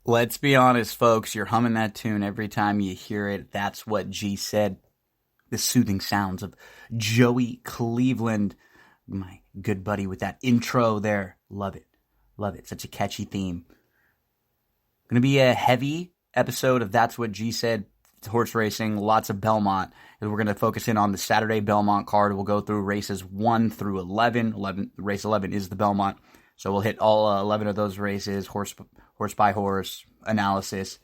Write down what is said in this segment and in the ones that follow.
Let's be honest, folks. You're humming that tune every time you hear it. That's what G said. The soothing sounds of Joey Cleveland, my good buddy with that intro there. Love it. Love it. Such a catchy theme. Going to be a heavy episode of That's What G Said. It's horse racing, lots of Belmont. And we're going to focus in on the Saturday Belmont card. We'll go through races 1 through 11. Race 11 is the Belmont. So we'll hit all 11 of those races, horse by horse analysis.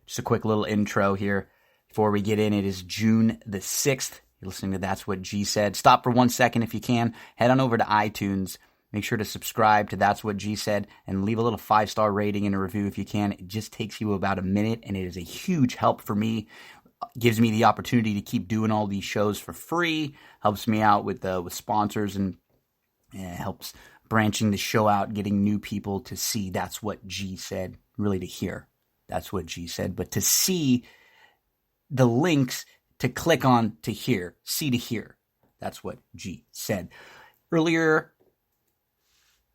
Just a quick little intro here before we get in. It is June the 6th. You're listening to That's What G Said. Stop for 1 second if you can. Head on over to iTunes. Make sure to subscribe to That's What G Said and leave a little 5-star rating and a review if you can. It just takes you about a minute, and it is a huge help for me. Gives me the opportunity to keep doing all these shows for free. Helps me out with sponsors and helps branching the show out, getting new people to see That's What G Said. Really to hear That's What G Said, but to see the links to click on to hear, see to hear. That's what G said. Earlier,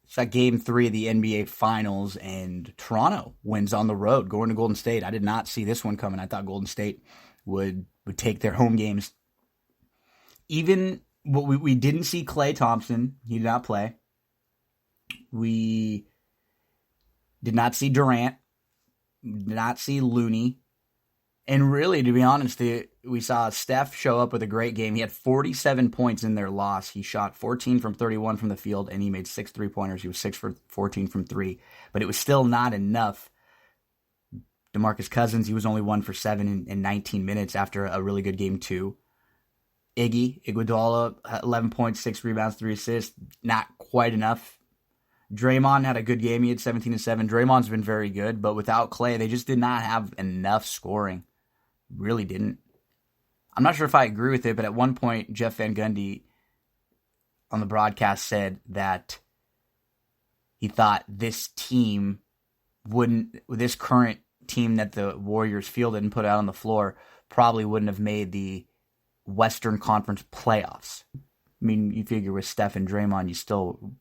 it's that game 3 of the NBA Finals, and Toronto wins on the road, going to Golden State. I did not see this one coming. I thought Golden State would take their home games. Even what we didn't see Klay Thompson. He did not play. We did not see Durant. We did not see Looney. And really, to be honest, we saw Steph show up with a great game. He had 47 points in their loss. He shot 14 from 31 from the field, and he made 6 3-pointers. He was 6 for 14 from 3. But it was still not enough. DeMarcus Cousins, he was only 1 for 7 in 19 minutes after a really good game 2. Iguodala, 11 points, 6 rebounds, 3 assists. Not quite enough. Draymond had a good game. He had 17 and 7. Draymond's been very good, but without Klay, they just did not have enough scoring. Really didn't. I'm not sure if I agree with it, but at one point, Jeff Van Gundy on the broadcast said that he thought this current team that the Warriors fielded and put out on the floor probably wouldn't have made the Western Conference playoffs. I mean, you figure with Steph and Draymond, you still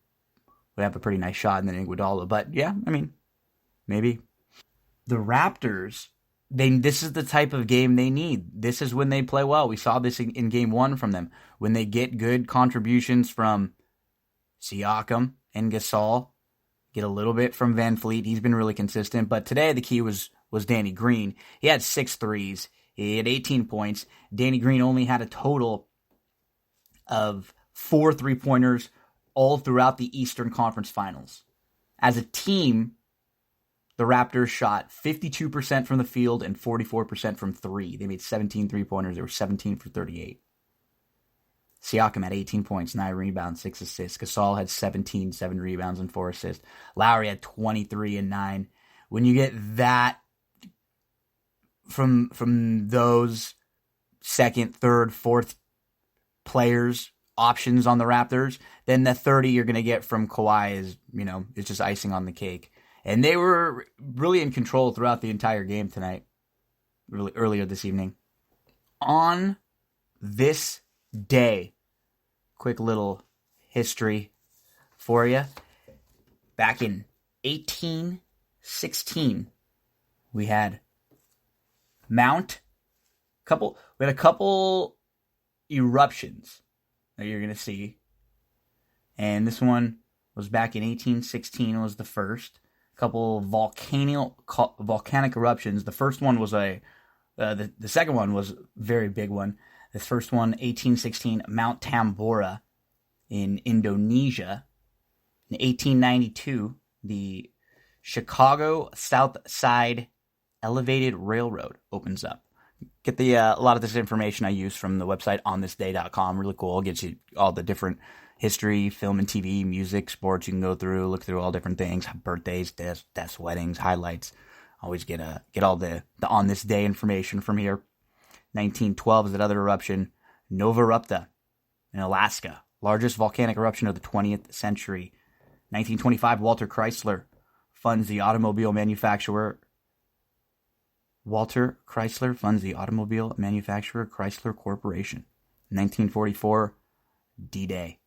would have a pretty nice shot, and then Iguodala. But yeah, I mean, maybe. The Raptors, this is the type of game they need. This is when they play well. We saw this in game 1 from them. When they get good contributions from Siakam and Gasol, get a little bit from Van Fleet. He's been really consistent. But today the key was Danny Green. He had 6 threes. He had 18 points. Danny Green only had a total of 4 3-pointers all throughout the Eastern Conference Finals. As a team, the Raptors shot 52% from the field and 44% from 3. They made 17 3-pointers. They were 17 for 38. Siakam had 18 points, 9 rebounds, 6 assists. Gasol had 17, 7 rebounds, and 4 assists. Lowry had 23 and 9. When you get that from those second, third, fourth players, options on the Raptors, then the 30 you're going to get from Kawhi is just icing on the cake. And they were really in control throughout the entire game tonight, really earlier this evening. On this day, quick little history for you. Back in 1816, we had a couple eruptions that you're going to see. And this one was back in 1816. It was the first. A couple volcanic eruptions. The first one was the second one was a very big one. The first one, 1816, Mount Tambora in Indonesia. In 1892, the Chicago South Side Elevated Railroad opens up. Get a lot of this information I use from the website onthisday.com. Really cool. It gives you all the different history, film and TV, music, sports you can go through, look through all different things, birthdays, deaths, weddings, highlights. Always get all the on this day information from here. 1912 is another eruption. Nova Erupta in Alaska, largest volcanic eruption of the 20th century. 1925, Walter Chrysler funds the automobile manufacturer Chrysler Corporation. 1944, D-Day.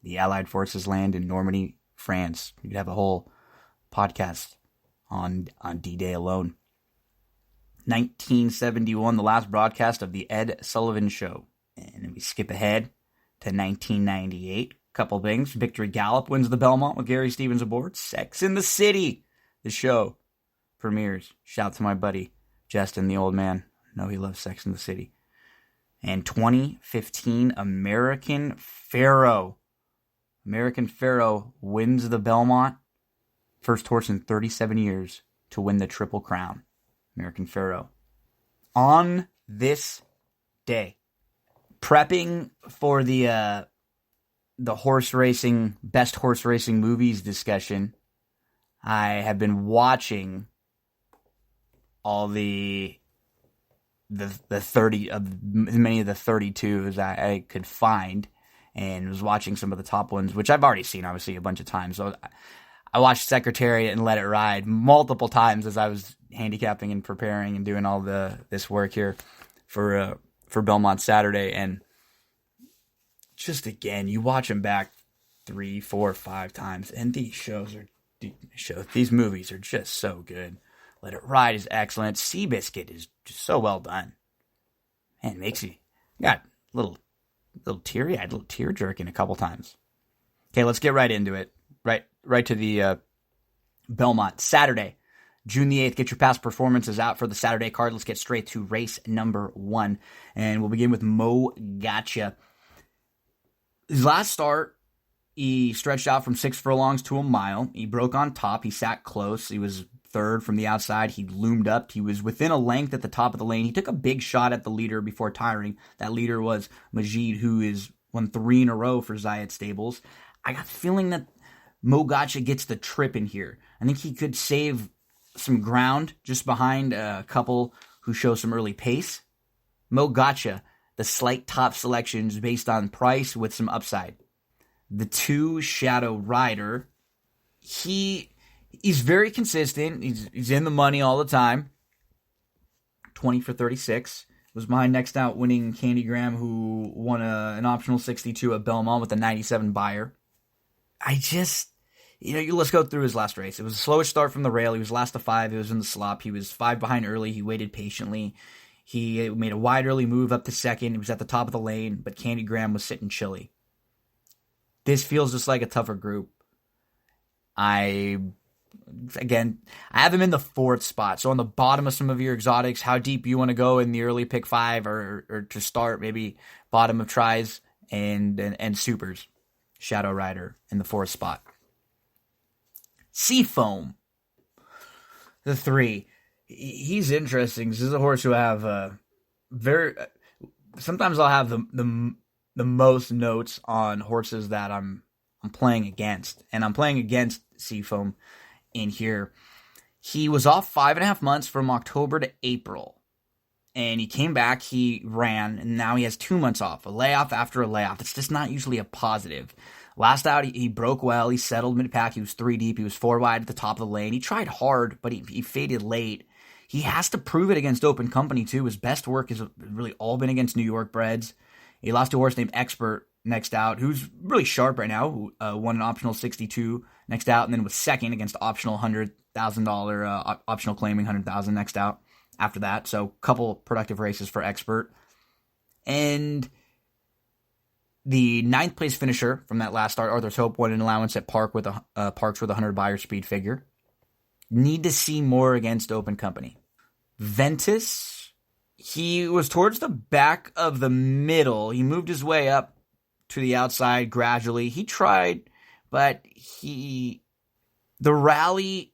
The Allied forces land in Normandy, France. You could have a whole podcast on D-Day alone. 1971, the last broadcast of the Ed Sullivan Show. And then we skip ahead to 1998. Couple things. Victory Gallop wins the Belmont with Gary Stevens aboard. Sex in the City, the show, premieres. Shout to my buddy Justin, the old man. I know he loves Sex in the City. And 2015, American Pharoah wins the Belmont. First horse in 37 years to win the Triple Crown. American Pharoah. On this day, prepping for the horse racing, best horse racing movies discussion, I have been watching all the 30 of many of the 32s I could find, and was watching some of the top ones, which I've already seen obviously a bunch of times. So I watched Secretariat and Let It Ride multiple times as I was handicapping and preparing and doing all this work here for Belmont Saturday. And just again, you watch them back 3, 4, 5 times, and these movies are just so good. Let It Ride is excellent. Seabiscuit is just so well done. Man, makes you got a little teary-eyed, a little tear-jerking a couple times. Okay, let's get right into it. Right to the Belmont Saturday, June the 8th. Get your past performances out for the Saturday card. Let's get straight to race number 1, and we'll begin with Mo Gotcha. His last start, he stretched out from 6 furlongs to a mile. He broke on top. He sat close. He was third from the outside. He loomed up. He was within a length at the top of the lane. He took a big shot at the leader before tiring. That leader was Majid, who is won 3 in a row for Zayat Stables. I got the feeling that Mo Gotcha gets the trip in here. I think he could save some ground just behind a couple who show some early pace. Mo Gotcha, the slight top selections based on price with some upside. The 2 Shadow Rider, he's very consistent. He's in the money all the time. 20 for 36. Was behind next out winning Candy Graham, who won an optional 62 at Belmont with a 97 buyer. Let's go through his last race. It was a slowish start from the rail. He was last to 5. He was in the slop. He was 5 behind early. He waited patiently. He made a wide early move up to second. He was at the top of the lane, but Candy Graham was sitting chilly. This feels just like a tougher group. I have him in the 4th spot. So on the bottom of some of your exotics, how deep you want to go in the early pick 5 or to start maybe bottom of tries and supers. Shadow Rider in the 4th spot. Seafoam, the 3. He's interesting. This is a horse who I have sometimes I'll have the most notes on horses that I'm playing against, and I'm playing against Seafoam in here. He was off 5.5 months from October to April, and he came back, he ran, and now he has 2 months off, a layoff after a layoff. It's just not usually a positive. Last out, he broke well, he settled mid-pack, he was 3 deep, he was 4 wide at the top of the lane. He tried hard, but he faded late. He has to prove it against Open Company, too. His best work has really all been against New York breds. He lost to a horse named Expert next out, who's really sharp right now, who won an optional 62 next out, and then was second against optional $100,000, optional claiming $100,000 next out after that. So couple productive races for Expert. And the 9th place finisher from that last start, Arthur's Hope, won an allowance at Parks with a 100 buyer speed figure. Need to see more against Open Company. Ventus, he was towards the back of the middle. He moved his way up to the outside gradually. He tried, but the rally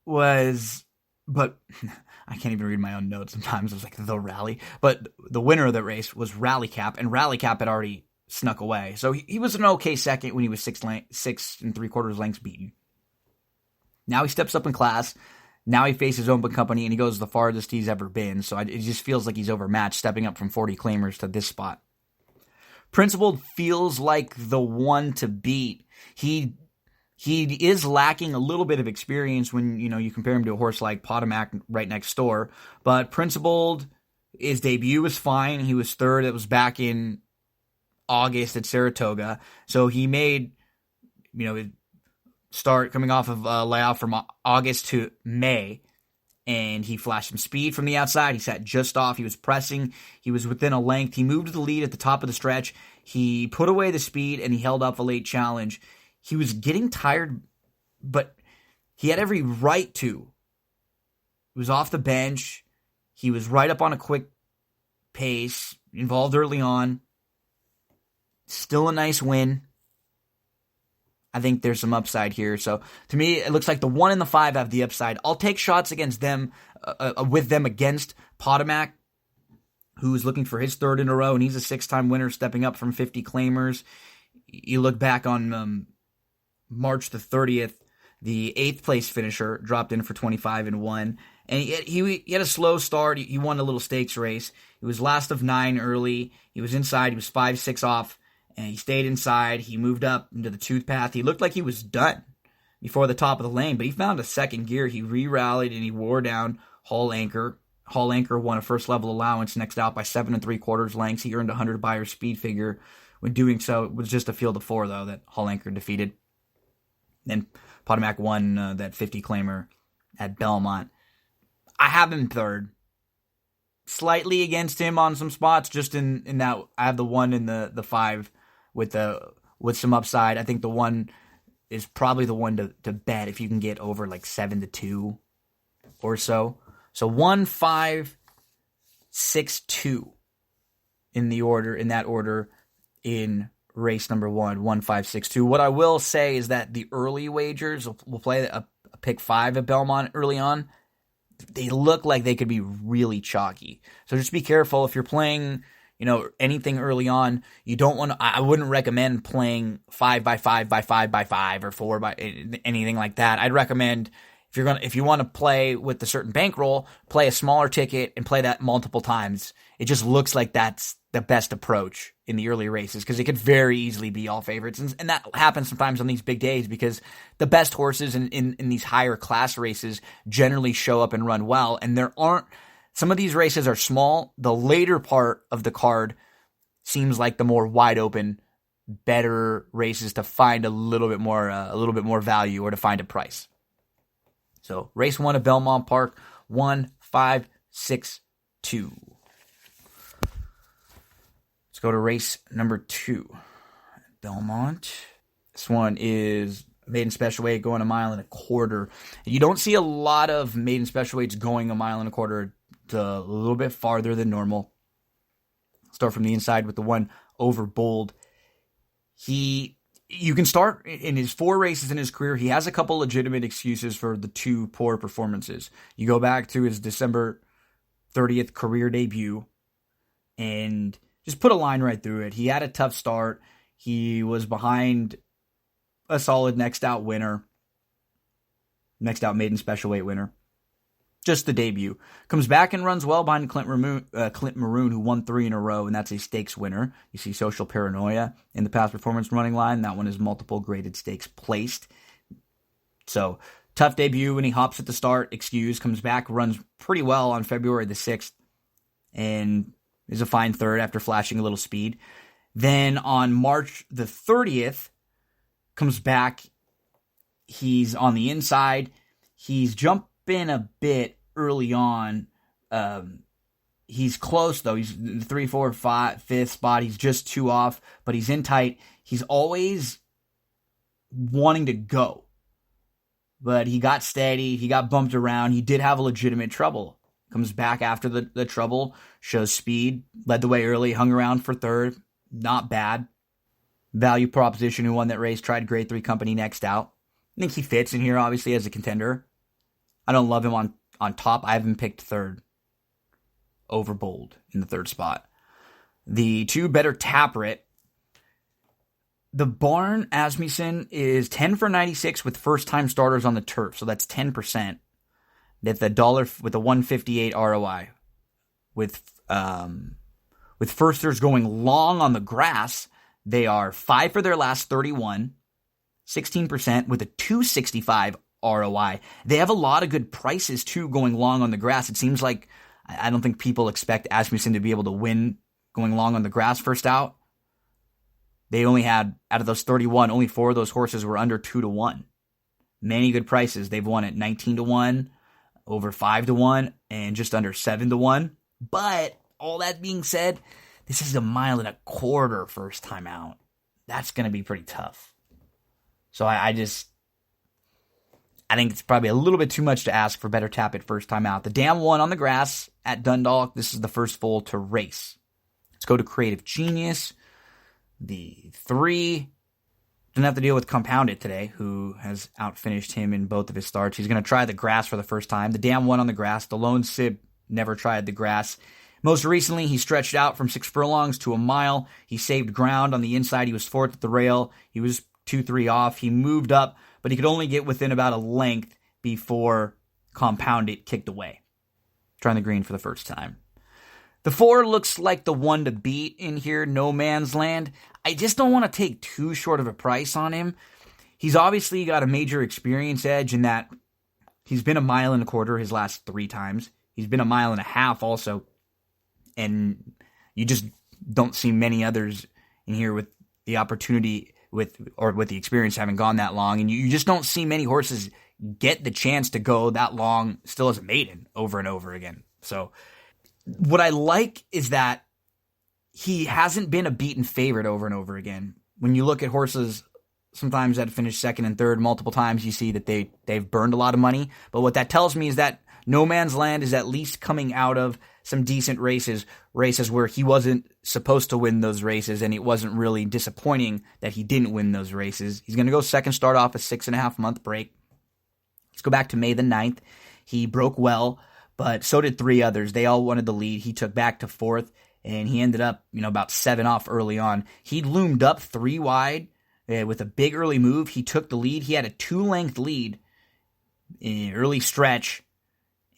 was, but I can't even read my own notes sometimes. It was like the rally. But the winner of the race was Rally Cap, and Rally Cap had already snuck away. So he was an okay second when he was 6 3/4 lengths beaten. Now he steps up in class. Now he faces Open Company, and he goes the farthest he's ever been. So it just feels like he's overmatched, stepping up from 40 claimers to this spot. Principled feels like the one to beat. He is lacking a little bit of experience when you compare him to a horse like Potomac right next door. But Principled, his debut was fine. He was third. It was back in August at Saratoga. So he made start coming off of a layoff from August to May, and he flashed some speed from the outside. He sat just off. He was pressing. He was within a length. He moved to the lead at the top of the stretch. He put away the speed, and he held up a late challenge. He was getting tired, but he had every right to. He was off the bench. He was right up on a quick pace, involved early on. Still a nice win. I think there's some upside here. So to me, it looks like the 1 and the 5 have the upside. I'll take shots against them, with them against Potomac, who is looking for his 3rd in a row, and he's a 6-time winner, stepping up from 50 claimers. You look back on March the 30th, the 8th place finisher dropped in for 25 and 1. And he had a slow start. He won a little stakes race. He was last of 9 early. He was inside. He was 5-6 off. And he stayed inside. He moved up into the tooth path. He looked like he was done before the top of the lane, but he found a second gear. He re-rallied and he wore down Hall Anchor. Hall Anchor won a first level allowance, next out by 7 3/4 lengths. He earned a 100 buyer speed figure. When doing so, it was just a field of 4, though, that Hall Anchor defeated. Then Potomac won that 50 claimer at Belmont. I have him 3rd. Slightly against him on some spots, just in that I have the 1 and the 5 with some upside. I think the 1 is probably the one to bet if you can get over like 7-2 or so. So 1, 5, 6, 2 in that order in race number 1, 1, 5, 6, 2. What I will say is that the early wagers will play a pick 5 at Belmont early on. They look like they could be really chalky. So just be careful if you're playing, anything early on. You don't want to. I wouldn't recommend playing 5 by 5 by 5 by 5 or 4 by anything like that. I'd recommend if you want to play with a certain bankroll, play a smaller ticket and play that multiple times. It just looks like that's the best approach in the early races because it could very easily be all favorites. And that happens sometimes on these big days because the best horses in these higher class races generally show up and run well. And some of these races are small. The later part of the card seems like the more wide open, better races to find a little bit more value or to find a price. So race 1 at Belmont Park, 1, 5, 6, 2. Let's go to race number 2. Belmont. This one is maiden special weight going 1.25 miles. You don't see a lot of maiden special weights going 1.25 miles. It's a little bit farther than normal. Start from the inside with the 1 over Bold. You can start in his 4 races in his career. He has a couple legitimate excuses for the 2 poor performances. You go back to his December 30th career debut and just put a line right through it. He had a tough start. He was behind a solid next out maiden special weight winner. Just the debut. Comes back and runs well behind Clint Maroon, who won 3 in a row, and that's a stakes winner. You see Social Paranoia in the past performance running line. That one is multiple graded stakes placed. So, tough debut when he hops at the start, comes back, runs pretty well on February the 6th, and is a fine 3rd after flashing a little speed. Then on March the 30th, comes back. He's on the inside. He's jumping a bit early on. He's close, though. He's 3, 4, 5, 5th spot. He's just 2 off, but he's in tight. He's always wanting to go. But he got steady. He got bumped around. He did have a legitimate trouble. Comes back after the trouble, shows speed, led the way early, hung around for 3rd. Not bad. Value proposition who won that race, tried grade 3 company next out. I think he fits in here, obviously, as a contender. I don't love him on top. I have him picked 3rd over Bold in the 3rd spot. The 2 better Taprit. The Barn Asmussen is 10 for 96 with first-time starters on the turf, so that's 10%. That's $1 with a 158 ROI. With firsters going long on the grass, they are 5 for their last 31, 16% with a 265 ROI. They have a lot of good prices too going long on the grass. It seems like I don't think people expect Asmussen to be able to win going long on the grass first out. They only had, out of those 31, only 4 of those horses were under 2-1. many good prices. They've won at 19-1, over 5-1, and just under 7-1. But all that being said, this is a 1.25 miles first time out. That's going to be pretty tough. So I think it's probably a little bit too much to ask for better tap at first time out. The Dam won on the grass at Dundalk. This is the first foal to race. Let's go to Creative Genius. The 3 didn't have to deal with Compound It today, who has outfinished him in both of his starts. He's going to try the grass for the first time. The Dam won on the grass. The Lone Sib never tried the grass. Most recently, he stretched out from 6 furlongs to a mile. He saved ground on the inside. He was 4th at the rail. He was 2-3 off. He moved up, but he could only get within about a length before Compound It kicked away. Trying the green for the first time. The 4 looks like the one to beat in here, No Man's Land. I just don't want to take too short of a price on him. He's obviously got a major experience edge in that he's been 1.25 miles his last 3 times. He's been 1.5 miles also. And you just don't see many others in here with the opportunity with the experience having gone that long. And you just don't see many horses get the chance to go that long still as a maiden over and over again. So what I like is that he hasn't been a beaten favorite over and over again. When you look at horses sometimes that finish 2nd and 3rd multiple times, you see that they've burned a lot of money. But what that tells me is that No Man's Land is at least coming out of some decent races where he wasn't supposed to win those races, and it wasn't really disappointing that he didn't win those races. He's going to go second start off a 6.5 month break. Let's go back to May the 9th. He broke well, but so did 3 others. They all wanted the lead. He took back to 4th, and he ended up, about 7 off early on. He loomed up 3 wide with a big early move. He took the lead. He had a 2-length lead in early stretch,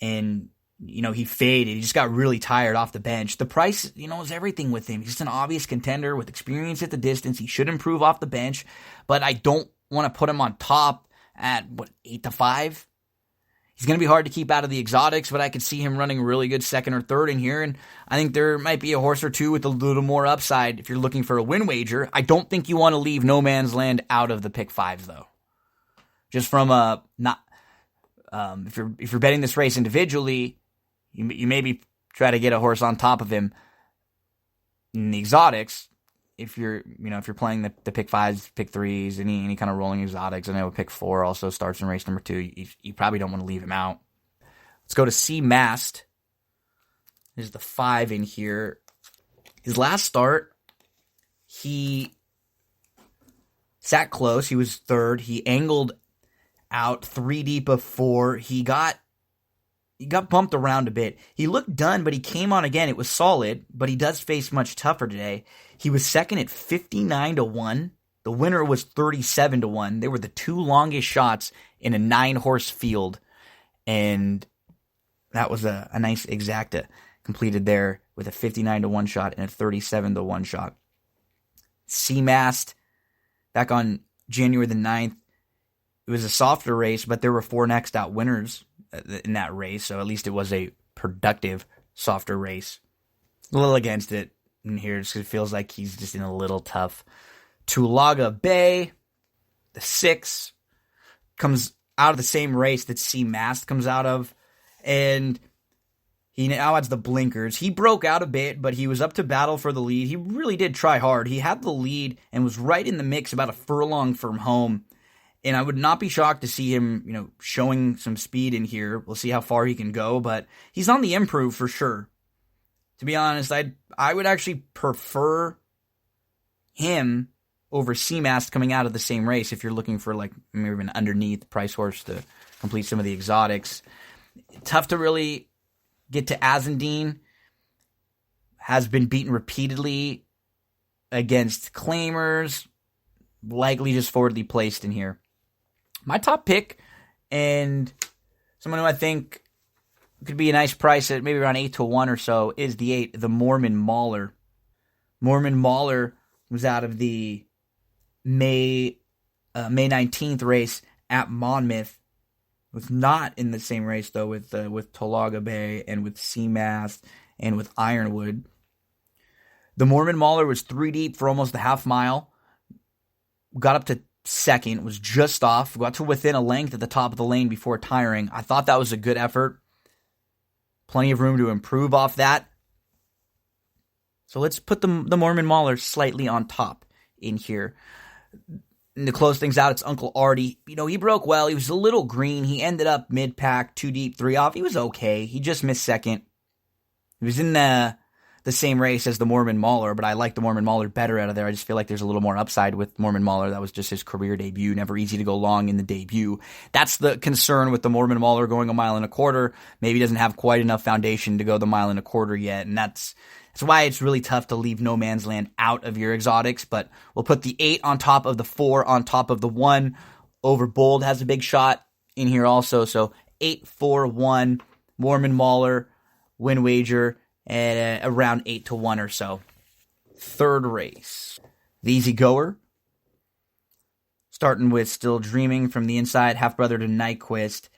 and he faded. He just got really tired off the bench. The price, is everything with him. He's just an obvious contender with experience at the distance. He should improve off the bench, but I don't want to put him on top at, 8-5? He's going to be hard to keep out of the exotics, but I could see him running really good 2nd or 3rd in here, and I think there might be a horse or two with a little more upside if you're looking for a win wager. I don't think you want to leave No Man's Land out of the pick 5s, though. Just from if you're betting this race individually, you maybe try to get a horse on top of him in the exotics. If you're playing the pick 5s, pick 3s, any kind of rolling exotics. I know pick 4 also starts in race number 2. You probably don't want to leave him out. Let's go to C Mast. There's the 5 in here. His last start, he sat close. He was 3rd. He angled out 3 deep of 4. He got bumped around a bit. He looked done, but he came on again. It was solid, but he does face much tougher today. He was 2nd at 59-1. The winner was 37-1. They were the 2 longest shots in a 9-horse field, and that was a nice exacta completed there with a 59-1 shot and a 37-1 shot. C-Mast, back on January the 9th, it was a softer race, but there were 4 next out winners in that race, so at least it was a productive, softer race. A little against it in here, just 'cause it feels like he's just in a little tough. Tulaga Bay, the 6, comes out of the same race that C Mast comes out of, and he now has the blinkers. He broke out a bit, but he was up to battle for the lead. He really did try hard. He had the lead and was right in the mix about a furlong from home. And I would not be shocked to see him, showing some speed in here. We'll see how far he can go, but he's on the improve for sure. To be honest, I would actually prefer him over C-Mast coming out of the same race if you're looking for maybe an underneath price horse to complete some of the exotics. Tough to really get to Azendine. Has been beaten repeatedly against claimers. Likely just forwardly placed in here. My top pick, and someone who I think could be a nice price at maybe around 8-1 or so, is the 8, the Mormon Mauler. Mormon Mauler was out of the May 19th race at Monmouth. Was not in the same race though with Tulaga Bay and with C-Mast and with Ironwood. The Mormon Mauler was 3 deep for almost a half mile. Got up to second, was just off, got to within a length at the top of the lane before tiring. I thought that was a good effort. Plenty of room to improve off that. So let's put the Mormon Mauler slightly on top in here. And to close things out, it's Uncle Artie. He broke well. He was a little green. He ended up mid-pack, 2 deep, 3 off. He was okay. He just missed second. He was in the same race as the Mormon Mauler, but I like the Mormon Mauler better out of there. I just feel like there's a little more upside with Mormon Mauler. That was just his career debut. Never easy to go long in the debut. That's the concern with the Mormon Mauler going 1.25 miles. Maybe he doesn't have quite enough foundation to go the 1.25 miles yet, and that's why it's really tough to leave No Man's Land out of your exotics, but we'll put the 8 on top of the 4 on top of the 1. Over Bold has a big shot in here also, so 8-4-1, Mormon Mauler, win wager at around 8-1 or so. Third race, the Easy Goer. Starting with Still Dreaming from the inside, half-brother to Nyquist.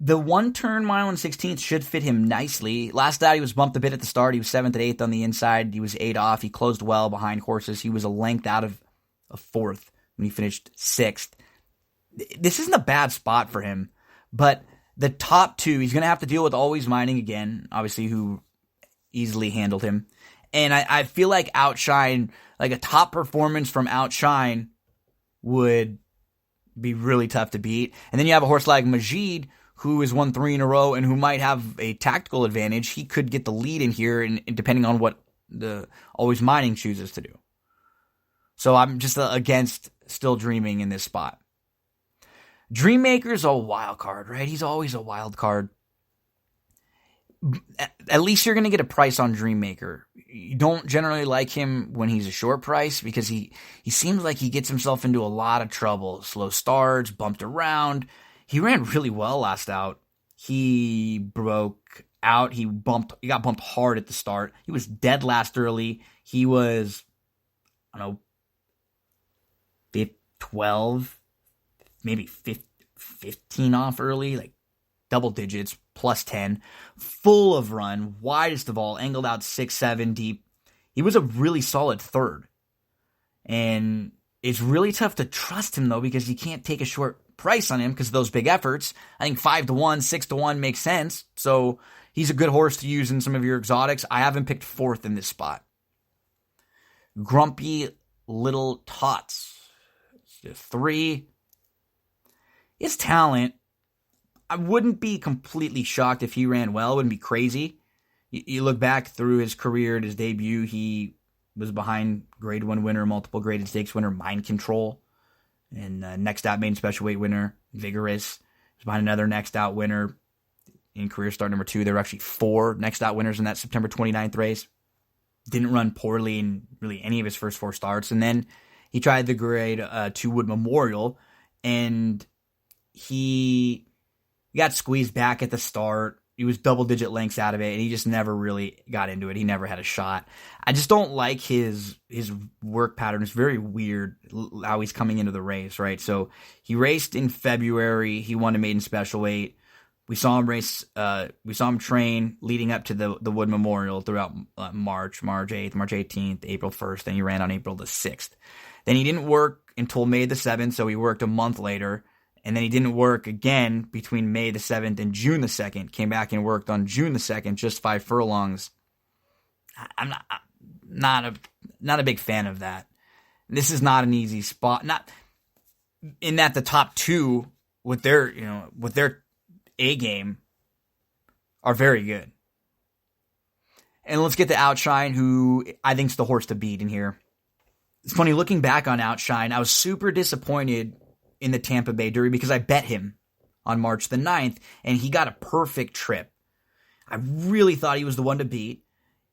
The 1-turn mile and 16th should fit him nicely. Last out, he was bumped a bit at the start. He was 7th at 8th on the inside. He was 8 off. He closed well behind horses. He was a length out of a 4th when he finished 6th. This isn't a bad spot for him, but the top 2, he's going to have to deal with Always Mining again, obviously, who easily handled him. And I feel like Outshine, like a top performance from Outshine would be really tough to beat. And then you have a horse like Majid, who has won 3 in a row and who might have a tactical advantage. He could get the lead in here, and depending on what the Always Mining chooses to do. So I'm just against Still Dreaming in this spot. Dreammaker's a wild card, right? He's always a wild card. At least you're going to get a price on Dreammaker. You don't generally like him when he's a short price because he seems like he gets himself into a lot of trouble. Slow starts, bumped around. He ran really well last out. He broke out. He got bumped hard at the start. He was dead last early. He was, 12, maybe 15 off early, like double digits, plus 10. Full of run, widest of all, angled out 6-7 deep. He was a really solid third. And it's really tough to trust him, though, because you can't take a short price on him because of those big efforts. I think 5-1, 6-1 makes sense. So he's a good horse to use in some of your exotics. I haven't picked 4th in this spot. Grumpy Little Tots. 3. His talent, I wouldn't be completely shocked if he ran well. It wouldn't be crazy. You look back through his career at his debut, he was behind Grade 1 winner, multiple graded stakes winner, Mind Control. And next out main special weight winner, Vigorous. He was behind another next out winner in career start number 2. There were actually 4 next out winners in that September 29th race. Didn't run poorly in really any of his first 4 starts. And then he tried the Grade 2 Wood Memorial, and he got squeezed back at the start. He was double-digit lengths out of it, and he just never really got into it. He never had a shot. I just don't like his work pattern. It's very weird how he's coming into the race, right? So he raced in February. He won a maiden special weight. We saw him race. We saw him train leading up to the Wood Memorial throughout March 8th, March 18th, April 1st. Then he ran on April the 6th. Then he didn't work until May the 7th, so he worked a month later. And then he didn't work again between May the 7th and June the 2nd. Came back and worked on June the 2nd, just 5 furlongs. I'm not a big fan of that. This is not an easy spot. Not in that the top 2 with their A game are very good. And let's get to Outshine, who I think is the horse to beat in here. It's funny, looking back on Outshine, I was super disappointed in the Tampa Bay Derby because I bet him on March the 9th, and he got a perfect trip. I really thought he was the one to beat.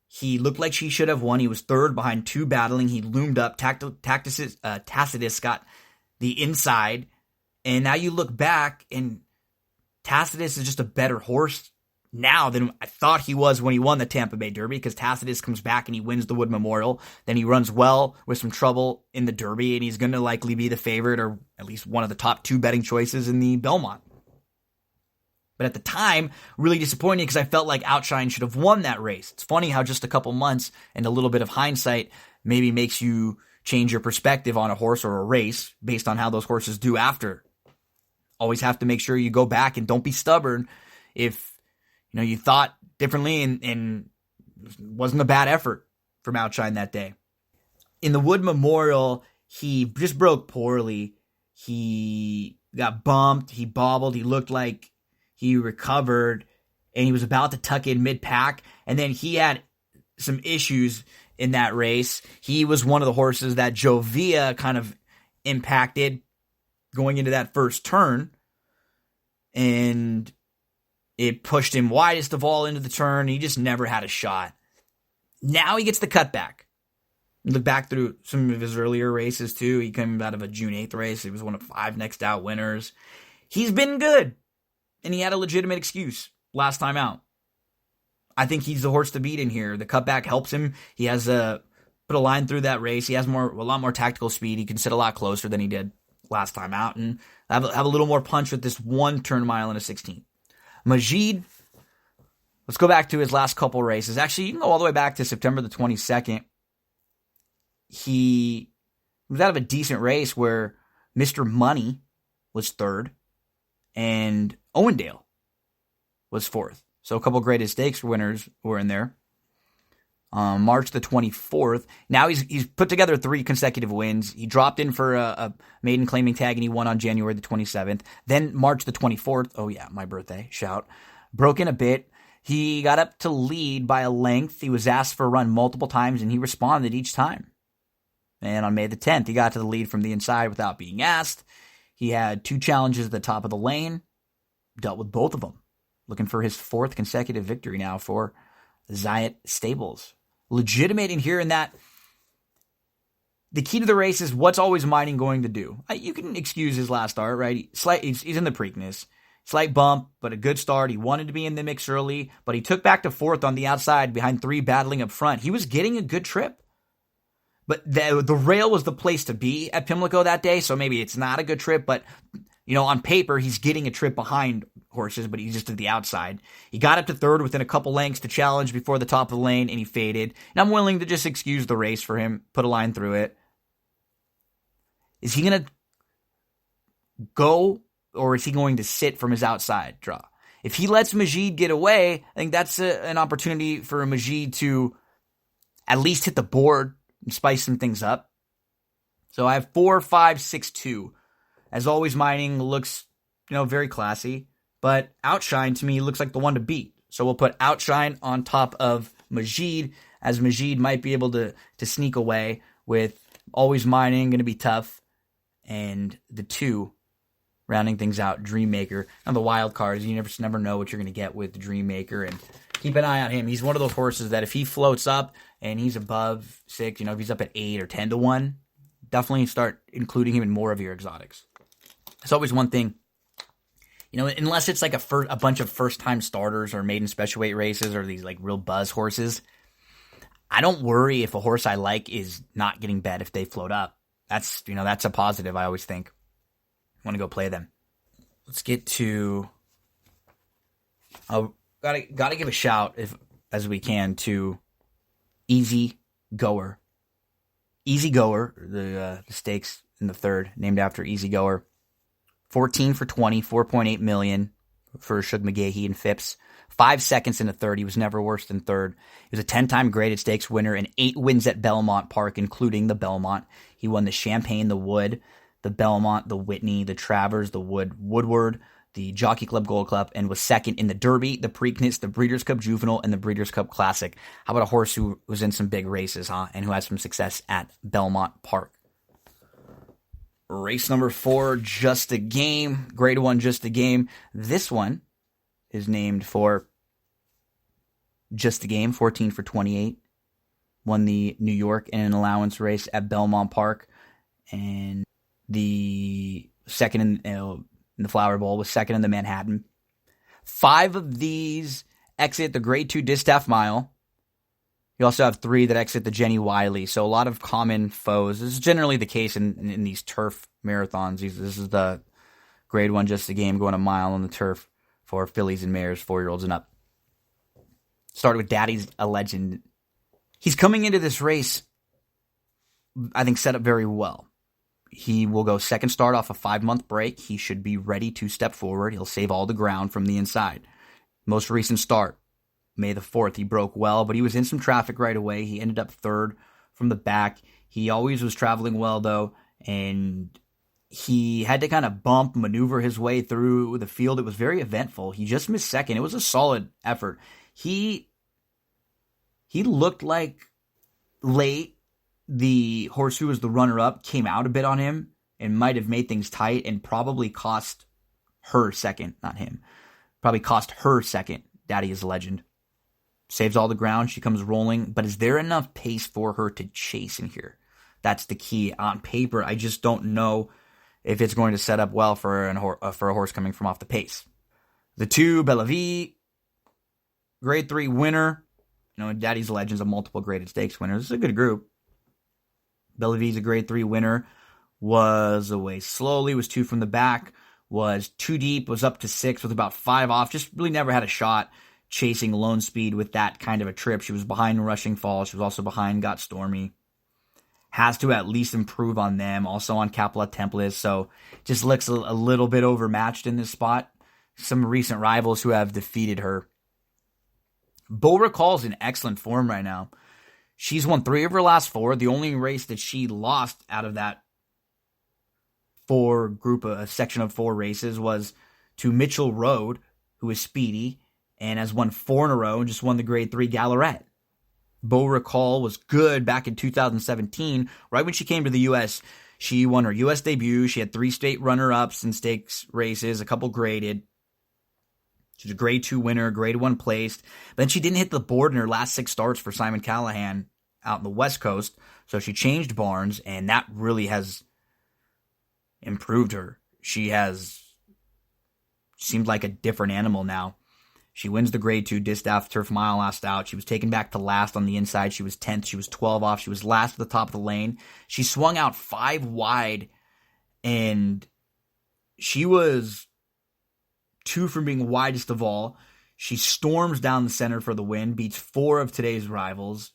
He looked like she should have won. He was 3rd behind 2 battling. He loomed up. Tacitus got the inside. And now you look back, and Tacitus is just a better horse now than I thought he was when he won the Tampa Bay Derby, because Tacitus comes back and he wins the Wood Memorial. Then he runs well with some trouble in the Derby, and he's going to likely be the favorite, or at least one of the top 2 betting choices in the Belmont. But at the time, really disappointed because I felt like Outshine should have won that race. It's funny how just a couple months and a little bit of hindsight maybe makes you change your perspective on a horse or a race based on how those horses do after. Always have to make sure you go back and don't be stubborn if you thought differently and wasn't a bad effort from Outshine that day. In the Wood Memorial, he just broke poorly. He got bumped. He bobbled. He looked like he recovered, and he was about to tuck in mid-pack, and then he had some issues in that race. He was one of the horses that Jovia kind of impacted going into that first turn, and it pushed him widest of all into the turn. He just never had a shot. Now he gets the cutback. Look back through some of his earlier races, too. He came out of a June 8th race. He was one of 5 next out winners. He's been good, and he had a legitimate excuse last time out. I think he's the horse to beat in here. The cutback helps him. He has put a line through that race. He has a lot more tactical speed. He can sit a lot closer than he did last time out, and have a little more punch with this 1 turn mile and a 16th. Majid, let's go back to his last couple races. Actually, you can go all the way back to September the 22nd. He was out of a decent race where Mr. Money was 3rd and Owendale was 4th. So a couple Greatest Stakes winners were in there. March the 24th. Now he's put together 3 consecutive wins. He dropped in for a maiden claiming tag, and he won on January the 27th. Then March the 24th. Oh yeah, my birthday. Shout. Broke in a bit. He got up to lead by a length. He was asked for a run multiple times, and he responded each time. And on May the 10th, he got to the lead from the inside without being asked. He had 2 challenges at the top of the lane. Dealt with both of them. Looking for his 4th consecutive victory now for Zayat Stables. Legitimating here in that the key to the race is what's Always Mining going to do. You can excuse his last start, right? He's in the Preakness. Slight bump, but a good start. He wanted to be in the mix early, but he took back to 4th on the outside behind 3 battling up front. He was getting a good trip. But the rail was the place to be at Pimlico that day, so maybe it's not a good trip, but on paper, he's getting a trip behind horses, but he's just at the outside. He got up to 3rd within a couple lengths to challenge before the top of the lane, and he faded. And I'm willing to just excuse the race for him, put a line through it. Is he going to go, or is he going to sit from his outside draw? If he lets Majid get away, I think that's an opportunity for Majid to at least hit the board and spice some things up. So I have 4, 5, 6, 2. As Always Mining looks, very classy. But Outshine, to me, looks like the one to beat. So we'll put Outshine on top of Majid, as Majid might be able to sneak away with Always Mining, going to be tough. And the 2, rounding things out, Dreammaker. Now the wild cards, you never know what you're going to get with Dreammaker. And keep an eye on him. He's one of those horses that if he floats up and he's above 6, if he's up at 8 or 10 to 1, definitely start including him in more of your exotics. It's always one thing, unless it's like a bunch of first-time starters or maiden special weight races or these like real buzz horses, I don't worry if a horse I like is not getting bet if they float up. That's a positive, I always think. I want to go play them. Let's get to... Gotta give a shout, as we can, to Easy Goer. Easy Goer, the stakes in the 3rd, named after Easy Goer. 14 for 20, 4.8 million for Shug McGahee and Phipps. 5 seconds in the 3rd. He was never worse than 3rd. He was a 10-time graded stakes winner and 8 wins at Belmont Park, including the Belmont. He won the Champagne, the Wood, the Belmont, the Whitney, the Travers, the Woodward, the Jockey Club Gold Club, and was 2nd in the Derby, the Preakness, the Breeders' Cup Juvenile, and the Breeders' Cup Classic. How about a horse who was in some big races, and who had some success at Belmont Park? Race number 4, Just a Game. Grade 1, Just a Game. This one is named for Just a Game, 14 for 28. Won the New York in an allowance race at Belmont Park. And the 2nd in the Flower Bowl, was 2nd in the Manhattan. 5 of these exit the Grade 2 Distaff Mile. You also have 3 that exit the Jenny Wiley. So a lot of common foes. This is generally the case in these turf marathons. This is the Grade 1 Just a Game, going a mile on the turf for fillies and mares, 4-year-olds and up. Started with Daddy's a Legend. He's coming into this race I think, set up very well. He will go second start off a 5-month break. He should be ready to step forward. He'll save all the ground from the inside. Most recent start, May the 4th, he broke well, but he was in some traffic right away. He ended up third from the back. He always was traveling well, though, and he had to kind of maneuver his way through the field. It was very eventful. He just missed second. It was a solid effort. He looked like late the horse who was the runner-up came out a bit on him and might have made things tight and probably cost her second, not him. Probably cost her second. Daddy is a Legend. Saves all the ground. She comes rolling. But is there enough pace for her to chase in here? That's the key. On paper, I just don't know if it's going to set up well for a horse coming from off the pace. The 2, Bellevue, grade 3 winner. Daddy's a Legend's a multiple graded stakes winner. This is a good group. Bellevue's a grade 3 winner. Was away slowly. Was 2 from the back. Was 2 deep. Was up to 6 with about 5 off. Just really never had a shot chasing Lone Speed with that kind of a trip. She was behind Rushing Fall. She was also behind Got Stormy. Has to at least improve on them. Also on Capella Tempest. So just looks a little bit overmatched in this spot. Some recent rivals who have defeated her. Beau Recall's in excellent form right now. She's won 3 of her last 4. The only race that she lost out of that a section of 4 races was to Mitchell Road, who is speedy and has won 4 in a row and just won the grade 3 Gallarette. Beau Recall was good back in 2017. Right when she came to the U.S., she won her U.S. debut. She had 3 state runner-ups in stakes races, a couple graded. She's a grade 2 winner, grade 1 placed. But then she didn't hit the board in her last 6 starts for Simon Callahan out in the West Coast. So she changed barns, and that really has improved her. She seemed like a different animal now. She wins the grade 2 Distaff Turf Mile last out. She was taken back to last on the inside. She was 10th. She was 12 off. She was last at the top of the lane. She swung out 5 wide, and she was 2 from being widest of all. She storms down the center for the win, beats 4 of today's rivals.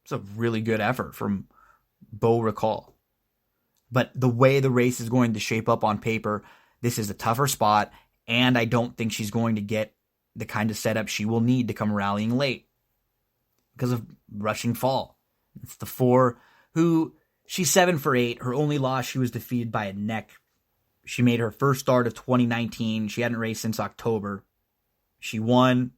It's a really good effort from Beau Recall. But the way the race is going to shape up on paper, this is a tougher spot, and I don't think she's going to get the kind of setup she will need to come rallying late because of Rushing Fall. It's the 4 who, she's 7 for 8. Her only loss, she was defeated by a neck. She made her first start of 2019. She hadn't raced since October. She won.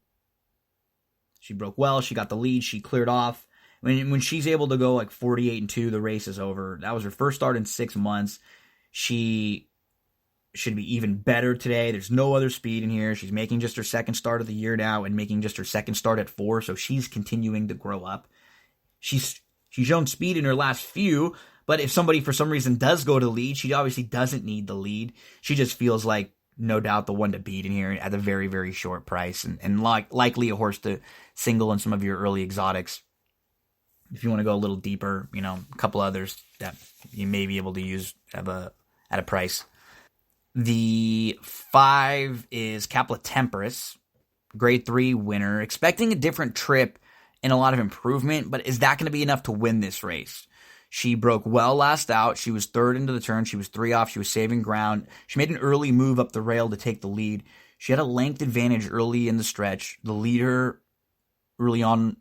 She broke well. She got the lead. She cleared off. When she's able to go like 48-2, the race is over. That was her first start in 6 months. She should be even better today. There's no other speed in here. She's making just her second start of the year now and making just her second start at 4, so she's continuing to grow up. She's shown speed in her last few, but if somebody for some reason does go to lead, she obviously doesn't need the lead. She just feels like no doubt the one to beat in here at a very, very short price and likely a horse to single in some of your early exotics. If you want to go a little deeper, a couple others that you may be able to use at a price. The 5 is Capella Tempest, grade 3 winner, expecting a different trip and a lot of improvement, but is that going to be enough to win this race? She broke well last out. She was 3rd into the turn. She was 3 off. She was saving ground. She made an early move up the rail to take the lead. She had a length advantage early in the stretch. The leader early on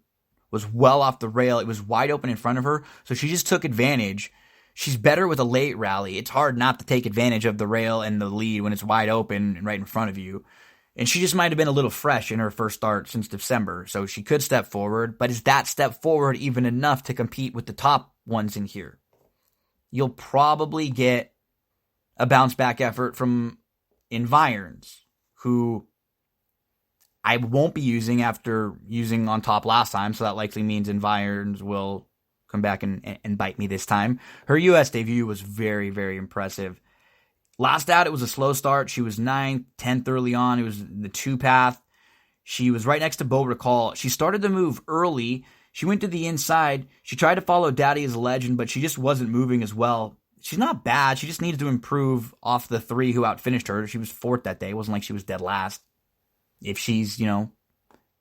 was well off the rail. It was wide open in front of her, so she just took advantage. She's better with a late rally. It's hard not to take advantage of the rail and the lead when it's wide open and right in front of you. And she just might have been a little fresh in her first start since December, so she could step forward. But is that step forward even enough to compete with the top ones in here? You'll probably get a bounce back effort from Environs, who I won't be using after using on top last time, so that likely means Environs will come back and bite me this time. Her U.S. debut was very, very impressive. Last out, it was a slow start. She was 9th, 10th early on. It was the 2 path. She was right next to Beau Recall. She started to move early. She went to the inside. She tried to follow Daddy as a Legend, but she just wasn't moving as well. She's not bad. She just needed to improve off the 3 who outfinished her. She was 4th that day. It wasn't like she was dead last. If she's,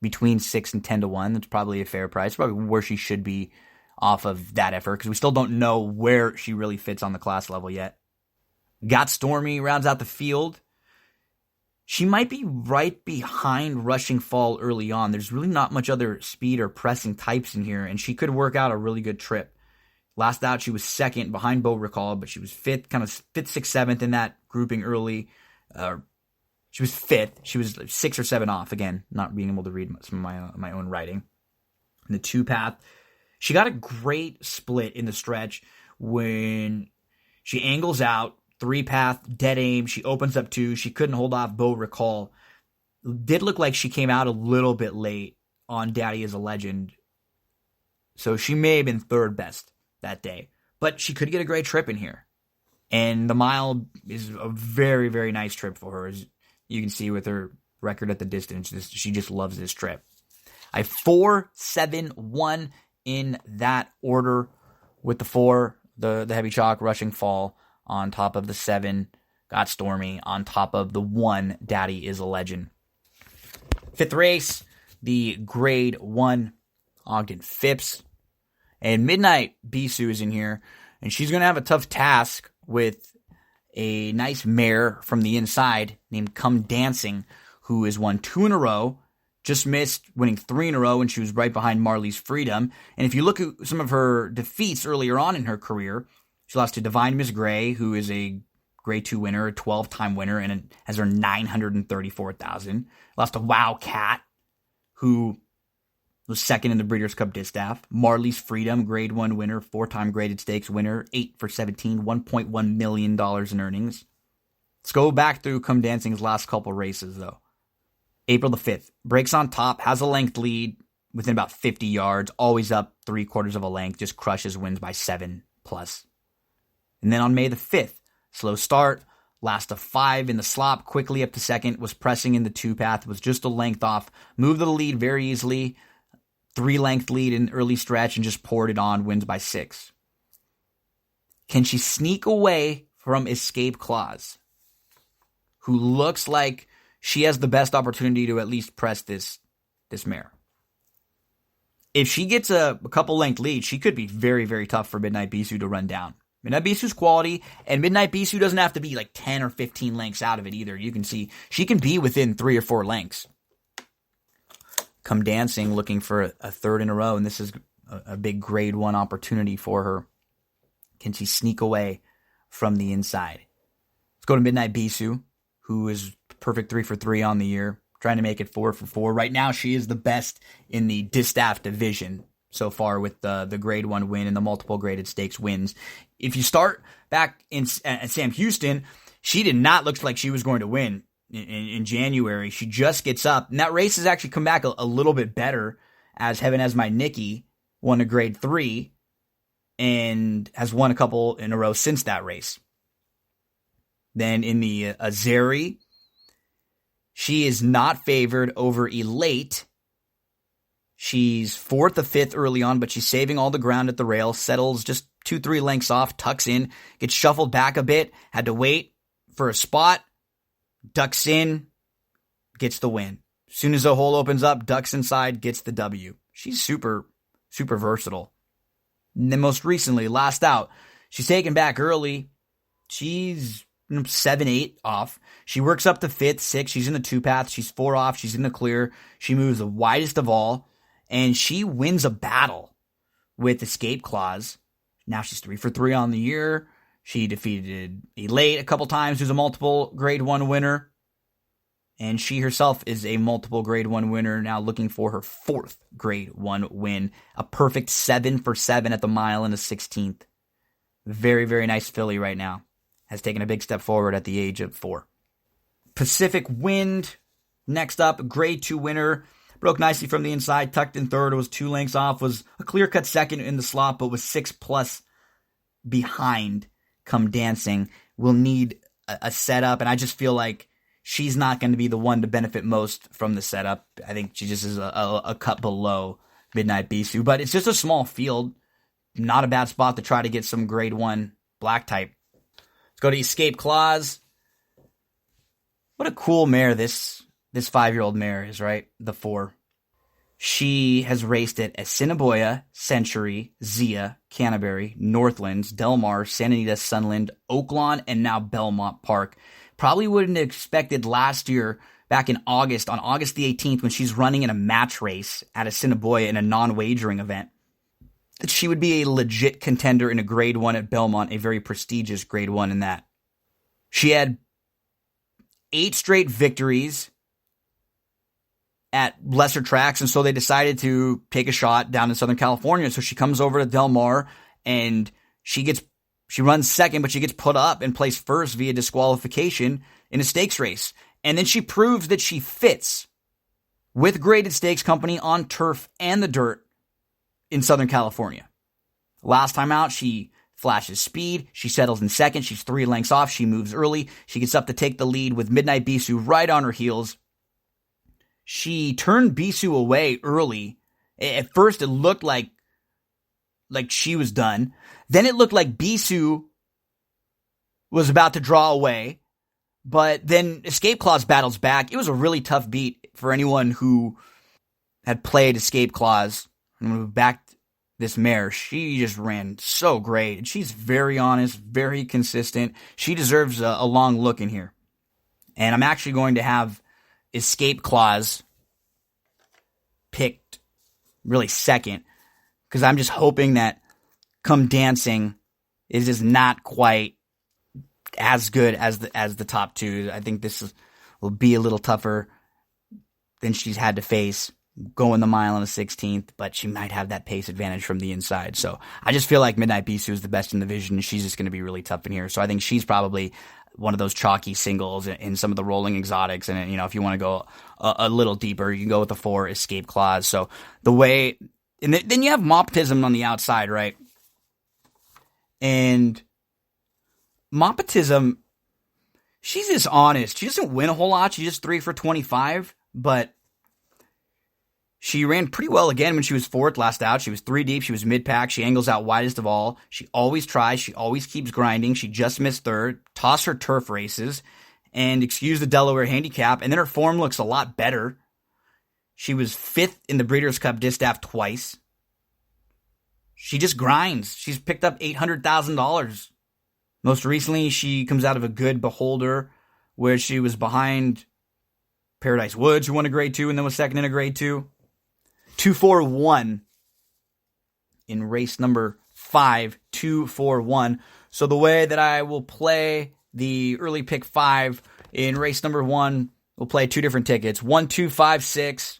between 6 and 10 to 1, that's probably a fair price. Probably where she should be off of that effort because we still don't know where she really fits on the class level yet. Got Stormy rounds out the field. She might be right behind Rushing Fall early on. There's really not much other speed or pressing types in here, and she could work out a really good trip. Last out, she was second behind Beau Recall, but she was fifth, kind of fifth, sixth, seventh in that grouping early. She was fifth. She was 6 or 7 off. Again, not being able to read some of my own writing. In the 2-path, she got a great split in the stretch when she angles out. 3-path, dead aim. She opens up 2. She couldn't hold off Beau Recall. Did look like she came out a little bit late on Daddy is a Legend. So she may have been third best that day. But she could get a great trip in here. And the mile is a very, very nice trip for her. As you can see with her record at the distance, she just loves this trip. I 4, 7, 1 in that order with the 4, the heavy chalk, Rushing Fall. On top of the 7, Got Stormy. On top of the 1, Daddy is a Legend. 5th race, the Grade 1 Ogden Phipps. And Midnight Bisou is in here. And she's going to have a tough task with a nice mare from the inside named Come Dancing, who has won 2 in a row. Just missed winning 3 in a row, and she was right behind Marley's Freedom. And if you look at some of her defeats earlier on in her career, she lost to Divine Miss Gray, who is a Grade 2 winner, a 12-time winner, and has earned $934,000. Lost to Wow Cat, who was second in the Breeders' Cup Distaff. Marley's Freedom, Grade 1 winner, 4-time graded stakes winner, 8 for 17, $1.1 million in earnings. Let's go back through Come Dancing's last couple races, though. April the 5th, breaks on top, has a length lead within about 50 yards, always up 3/4 of a length, just crushes, wins by 7+. And then on May the 5th, slow start, last of 5 in the slop, quickly up to second, was pressing in the 2-path, was just a length off, moved to the lead very easily, 3-length lead in early stretch, and just poured it on, wins by 6. Can she sneak away from Escape Clause, who looks like she has the best opportunity to at least press this mare? If she gets a couple length lead, she could be very, very tough for Midnight Bisou to run down. Midnight Bisou's quality, and Midnight Bisou doesn't have to be like 10 or 15 lengths out of it either. You can see she can be within 3 or 4 lengths. Come Dancing, looking for a third in a row, and this is a big Grade 1 opportunity for her. Can she sneak away from the inside? Let's go to Midnight Bisou, who is perfect 3 for 3 on the year, trying to make it 4 for 4. Right now, she is the best in the Distaff division so far with the Grade 1 win and the multiple graded stakes wins. If you start back at Sam Houston, she did not look like she was going to win in January. She just gets up, and that race has actually come back a little bit better, as Heaven Has My Nikki won a Grade 3 and has won a couple in a row since that race. Then in the Azeri, she is not favored over Elate. She's 4th or 5th early on, but she's saving all the ground at the rail, settles just 2-3 lengths off, tucks in, gets shuffled back a bit, had to wait for a spot, ducks in, gets the win. As soon as the hole opens up, ducks inside, gets the W. She's super, super versatile. And then most recently, last out, she's taken back early. She's 7-8 off. She works up to 5th, 6th. She's in the 2-path. She's 4 off. She's in the clear. She moves the widest of all, and she wins a battle with Escape Clause. Now she's 3 for 3 on the year. She defeated Elate a couple times, who's a multiple Grade 1 winner. And she herself is a multiple Grade 1 winner, now looking for her 4th Grade 1 win. A perfect 7 for 7 at the mile in the 16th. Very, very nice filly right now. Has taken a big step forward at the age of 4. Pacific Wind, next up, Grade 2 winner. Broke nicely from the inside, tucked in third, was 2 lengths off, was a clear-cut second in the slot, but was 6+ behind Come Dancing. Will need a setup, and I just feel like she's not going to be the one to benefit most from the setup. I think she just is a cut below Midnight Bisou, but it's just a small field. Not a bad spot to try to get some Grade 1 black type. Let's go to Escape Clause. What a cool mare this 5-year-old mare is, right? The 4. She has raced at Assiniboia, Century, Zia, Canterbury, Northlands, Del Mar, Santa Anita, Sunland, Oaklawn, and now Belmont Park. Probably wouldn't have expected last year, back in August, on August the 18th, when she's running in a match race at Assiniboia in a non-wagering event, that she would be a legit contender in a grade 1 at Belmont, a very prestigious grade 1 in that. She had 8 straight victories at lesser tracks, and so they decided to take a shot down in Southern California. So she comes over to Del Mar, and she runs second, but she gets put up and placed first via disqualification in a stakes race. And then she proves that she fits with Graded Stakes Company on turf and the dirt in Southern California. Last time out, she flashes speed. She settles in second. She's 3 lengths off. She moves early. She gets up to take the lead with Midnight Bisou right on her heels. She turned Bisou away early. At first, it looked like she was done. Then it looked like Bisou was about to draw away. But then Escape Clause battles back. It was a really tough beat for anyone who had played Escape Clause and backed this mare. She just ran so great. She's very honest, very consistent. She deserves a long look in here. And I'm actually going to have Escape Clause picked really second, because I'm just hoping that Come Dancing is just not quite as good as the top two. I think this will be a little tougher than she's had to face going the mile on the 16th, but she might have that pace advantage from the inside. So I just feel like Midnight Bisou is the best in the division, and she's just going to be really tough in here. So I think she's probably one of those chalky singles in some of the rolling exotics. And, you know, if you want to go a little deeper, you can go with the 4 Escape Clause. So the way, and then you have Mopotism on the outside, right? And Mopotism, she's just honest. She doesn't win a whole lot. She's just 3 for 25, but she ran pretty well again when she was 4th last out. She was 3 deep. She was mid-pack. She angles out widest of all. She always tries. She always keeps grinding. She just missed 3rd. Toss her turf races. And excuse the Delaware Handicap. And then her form looks a lot better. She was 5th in the Breeders' Cup Distaff twice. She just grinds. She's picked up $800,000. Most recently, she comes out of a good Beholder, where she was behind Paradise Woods, who won a grade 2 and then was second in a grade 2. 2-4-1 in race number 5, 2-4-1. So the way that I will play the early pick 5 in race number 1, we'll play 2 different tickets. 1, 2, 5, 6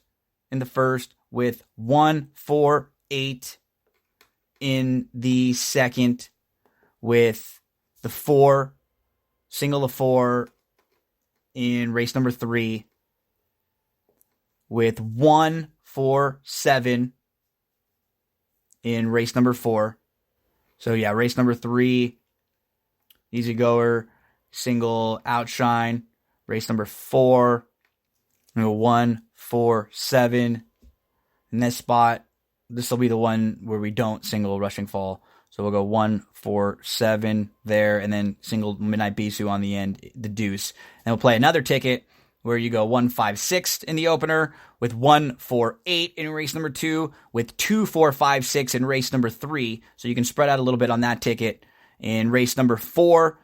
in the first, with 1, 4, 8 in the second, with the 4, single of 4 in race number 3, with 1, 4, 7 in race number 4. So yeah, race number 3, Easy Goer, single outshine. Race number 4, 1, 4, 7 in this spot. This will be the one where we don't single Rushing Fall. So we'll go 1, 4, 7 there, and then single Midnight Bisou on the end, the deuce. And we'll play another ticket where you go 1, 5, 6 in the opener, with 1, 4, 8 in race number 2, with 2, 4, 5, 6 in race number 3. So you can spread out a little bit on that ticket. In race number 4,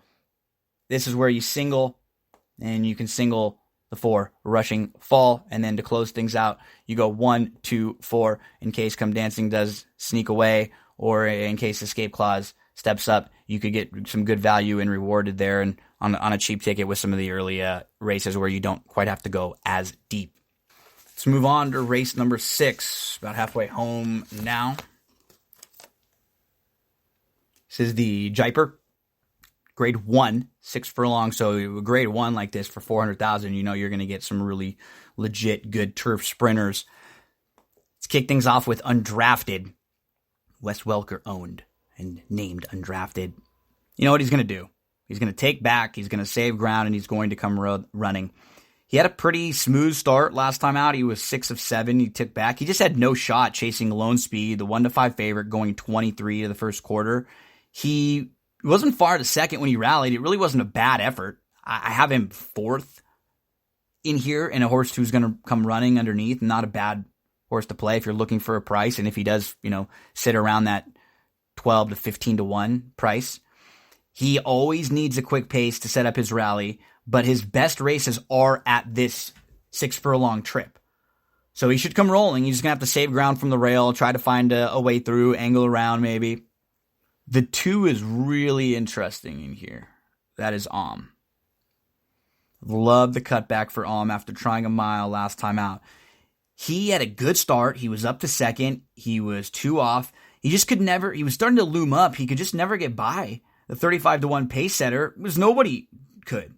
this is where you single, and you can single the 4 Rushing Fall. And then to close things out, you go 1, 2, 4 in case Come Dancing does sneak away, or in case Escape Clause steps up. You could get some good value and rewarded there, and on a cheap ticket with some of the early races where you don't quite have to go as deep. Let's move on to race number 6, about halfway home now. This is the Jaipur, grade 1, 6 furlong. So grade 1 like this for $400,000, you know you're going to get some really legit good turf sprinters. Let's kick things off with Undrafted. Wes Welker owned and named Undrafted. You know what he's going to do? He's going to take back, he's going to save ground, and he's going to come running. He had a pretty smooth start last time out. He was 6 of 7. He took back. He just had no shot chasing Lone Speed, the 1-5 favorite, going 23 to the first quarter. He wasn't far to second when he rallied. It really wasn't a bad effort. I have him 4th in here, and a horse who's going to come running underneath. Not a bad horse to play if you're looking for a price. And if he does, sit around that 12 to 15 to 1 price, he always needs a quick pace to set up his rally. But his best races are at this 6 furlong trip. So he should come rolling. He's going to have to save ground from the rail, try to find a way through, angle around maybe. The 2 is really interesting in here. That is Love the cutback for after trying a mile last time out. He had a good start. He was up to second. He was 2 off. He just could never, he was starting to loom up. He could just never get by the 35 to 1 pace setter. Nobody could.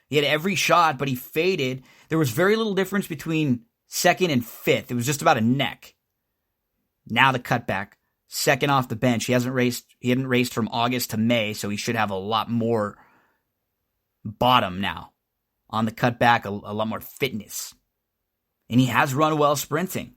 He had every shot, but he faded. There was very little difference between second and fifth. It was just about a neck. Now the cutback. Second off the bench. He hadn't raced from August to May, so he should have a lot more bottom now. On the cutback, a lot more fitness. And he has run well sprinting.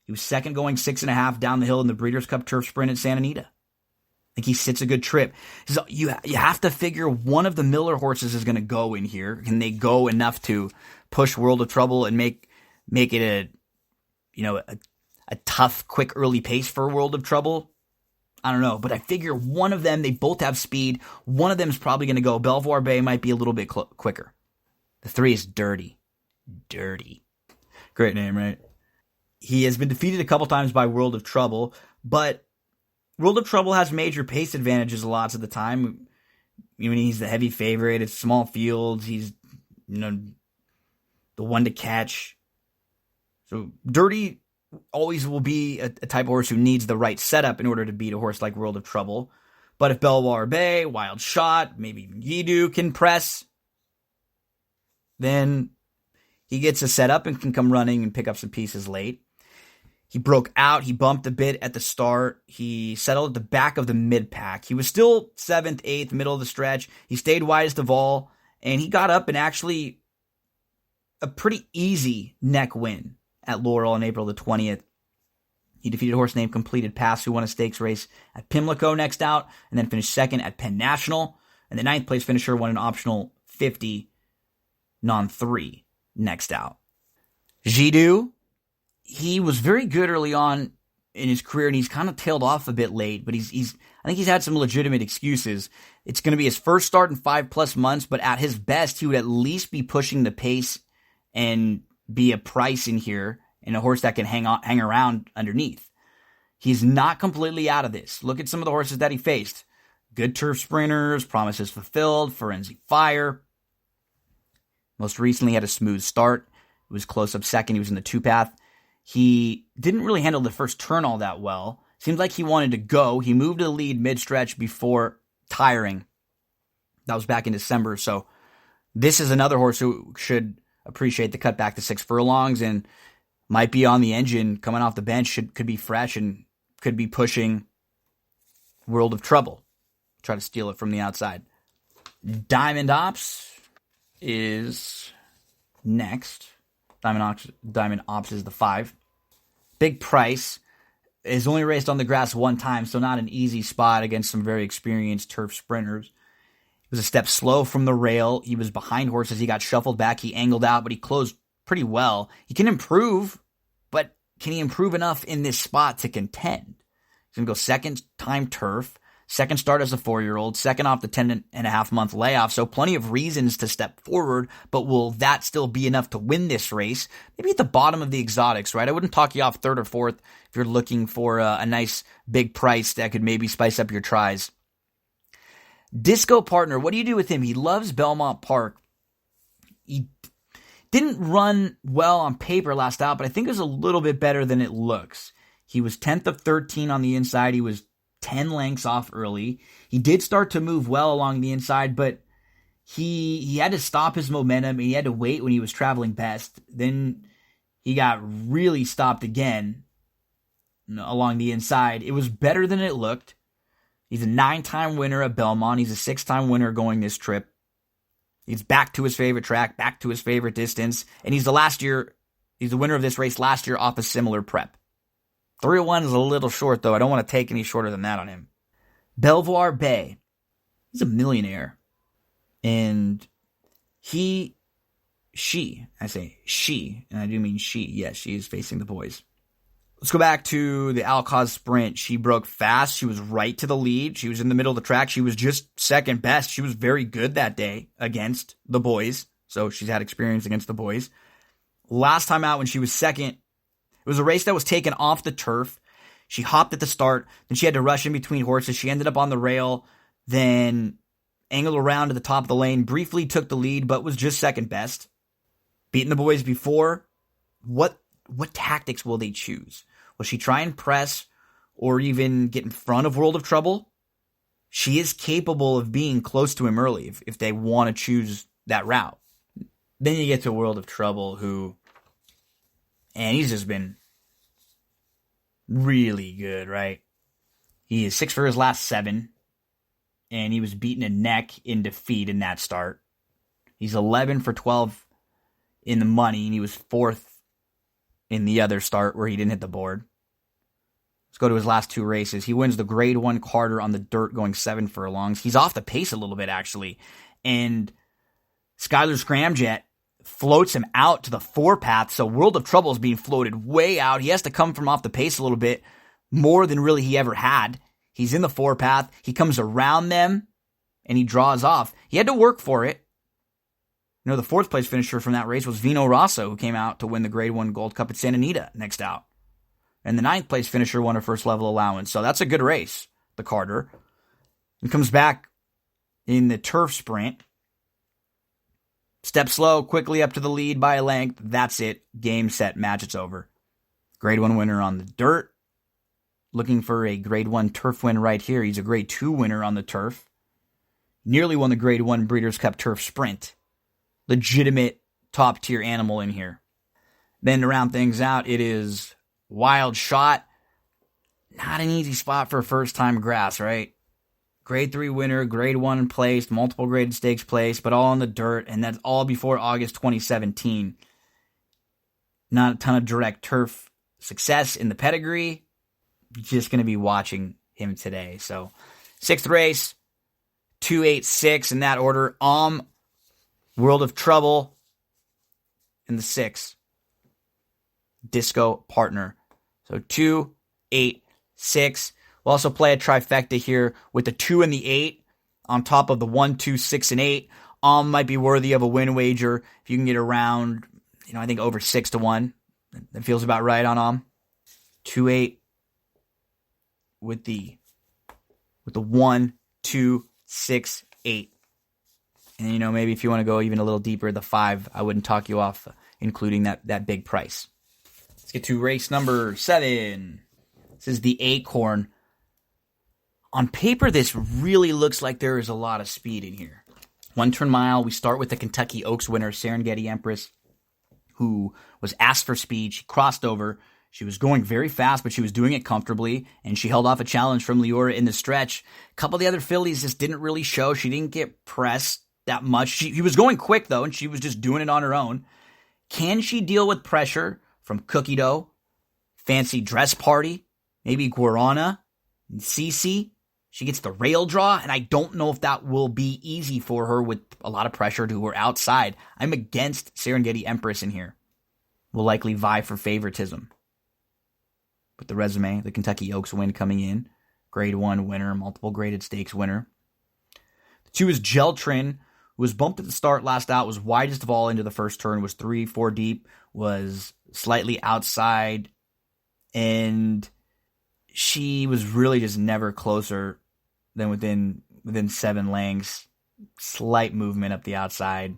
He was second going 6.5 down the hill in the Breeders' Cup Turf Sprint at Santa Anita. I think he sits a good trip. So you have to figure one of the Miller horses is going to go in here. Can they go enough to push World of Trouble and make it a tough, quick, early pace for World of Trouble? I don't know, but I figure one of them, they both have speed. One of them is probably going to go. Belvoir Bay might be a little bit quicker. The 3 is Dirty. Dirty. Great name, right? He has been defeated a couple times by World of Trouble, but World of Trouble has major pace advantages lots of the time. He's the heavy favorite. It's small fields. He's, the one to catch. So Dirty always will be a type of horse who needs the right setup in order to beat a horse like World of Trouble. But if Belvoir Bay, Wild Shot, maybe even Yidu can press, then he gets a setup and can come running and pick up some pieces late. He broke out. He bumped a bit at the start. He settled at the back of the mid-pack. He was still 7th, 8th, middle of the stretch. He stayed widest of all, and he got up and actually a pretty easy neck win at Laurel on April the 20th. He defeated a horse named Completed Pass, who won a stakes race at Pimlico next out, and then finished second at Penn National. And the 9th place finisher won an optional 50 non-3 next out. Jidu, he was very good early on in his career, and he's kind of tailed off a bit late, but I think he's had some legitimate excuses. It's going to be his first start in 5+ months, but at his best, he would at least be pushing the pace and be a price in here and a horse that can hang around underneath. He's not completely out of this. Look at some of the horses that he faced. Good Turf Sprinters, Promises Fulfilled, Forensic Fire. Most recently had a smooth start. It was close up second. He was in the 2-path. He didn't really handle the first turn all that well. Seems like he wanted to go. He moved to the lead mid-stretch before tiring. That was back in December. So this is another horse who should appreciate the cut back to 6 furlongs and might be on the engine coming off the bench. Could be fresh and could be pushing World of Trouble. Try to steal it from the outside. Diamond Ops is next. Diamond Ops is the 5. Big price. Is only raced on the grass one time, so not an easy spot against some very experienced turf sprinters. He was a step slow from the rail. He was behind horses. He got shuffled back. He angled out, but he closed pretty well. He can improve, but can he improve enough in this spot to contend? He's going to go second time turf. Second start as a 4-year-old, second off the 10.5-month layoff, so plenty of reasons to step forward, but will that still be enough to win this race? Maybe at the bottom of the exotics, right? I wouldn't talk you off 3rd or 4th if you're looking for a nice big price that could maybe spice up your tries. Disco Partner, what do you do with him? He loves Belmont Park. He didn't run well on paper last out, but I think it was a little bit better than it looks. He was 10th of 13 on the inside. He was 10 lengths off early. He did start to move well along the inside, but he had to stop his momentum, and he had to wait when he was traveling best. Then he got really stopped again along the inside. It was better than it looked. He's a 9-time winner at Belmont. He's a 6-time winner going this trip. He's back to his favorite track, back to his favorite distance, and he's the winner of this race last year off a similar prep. 301 is a little short, though. I don't want to take any shorter than that on him. Belvoir Bay. He's a millionaire. And he I say she, and I do mean she. Yes, she is facing the boys. Let's go back to the Alcaz sprint. She broke fast. She was right to the lead. She was in the middle of the track. She was just second best. She was very good that day against the boys. So she's had experience against the boys. Last time out when she was second, it was a race that was taken off the turf. She hopped at the start. Then she had to rush in between horses. She ended up on the rail, then angled around to the top of the lane, briefly took the lead, but was just second best. Beaten the boys before. What tactics will they choose? Will she try and press or even get in front of World of Trouble? She is capable of being close to him early if they want to choose that route. Then you get to World of Trouble, and he's just been really good, right? He is 6 for his last 7, and he was beaten a neck in defeat in that start. He's 11 for 12 in the money, and he was 4th in the other start where he didn't hit the board. Let's go to his last 2 races. He wins the Grade 1 Carter on the dirt going 7 furlongs. He's off the pace a little bit, actually. And Skylar Scramjet floats him out to the 4-path, so World of Trouble is being floated way out. He has to come from off the pace a little bit, more than really he ever had. He's in the 4-path. He comes around them, and he draws off. He had to work for it. You know, the 4th place finisher from that race was Vino Rosso, who came out to win the Grade 1 Gold Cup at Santa Anita next out. And the 9th place finisher won a first level allowance. So that's a good race, the Carter. And comes back in the turf sprint. Step slow, quickly up to the lead by a length. That's it. Game, set, match, it's over. Grade 1 winner on the dirt. Looking for a Grade 1 turf win right here. He's a Grade 2 winner on the turf. Nearly won the Grade 1 Breeders' Cup Turf Sprint. Legitimate top-tier animal in here. Then to round things out, it is Wild Shot. Not an easy spot for a first-time grass, right? Grade 3 winner, Grade 1 placed, multiple graded stakes placed, but all on the dirt, and that's all before August 2017. Not a ton of direct turf success in the pedigree. Just going to be watching him today. So, 6th race, 2, 8, 6 in that order. World of Trouble in the 6. Disco Partner. So 2, 8, 6. We'll also play a trifecta here with the 2 and the 8 on top of the 1, 2, 6, and 8. Might be worthy of a win wager if you can get around, I think over 6 to 1. That feels about right on 2, 8 with the 1, 2, 6, 8. And, maybe if you want to go even a little deeper, the 5, I wouldn't talk you off including that big price. Let's get to race number 7. This is the Acorn. On paper, this really looks like there is a lot of speed in here. 1 turn mile, we start with the Kentucky Oaks winner, Serengeti Empress, who was asked for speed. She crossed over. She was going very fast, but she was doing it comfortably, and she held off a challenge from Leora in the stretch. A couple of the other fillies just didn't really show. She didn't get pressed that much. He was going quick, though, and she was just doing it on her own. Can she deal with pressure from Cookie Dough, Fancy Dress Party, maybe Guarana, and Cece? She gets the rail draw, and I don't know if that will be easy for her with a lot of pressure to her outside. I'm against Serengeti Empress in here. Will likely vie for favoritism. With the resume, the Kentucky Oaks win coming in. Grade 1 winner, multiple graded stakes winner. The 2 is Geltrin, who was bumped at the start last out, was widest of all into the first turn, was 3, 4 deep, was slightly outside, and she was really just never closer than within 7 lengths. Slight movement up the outside.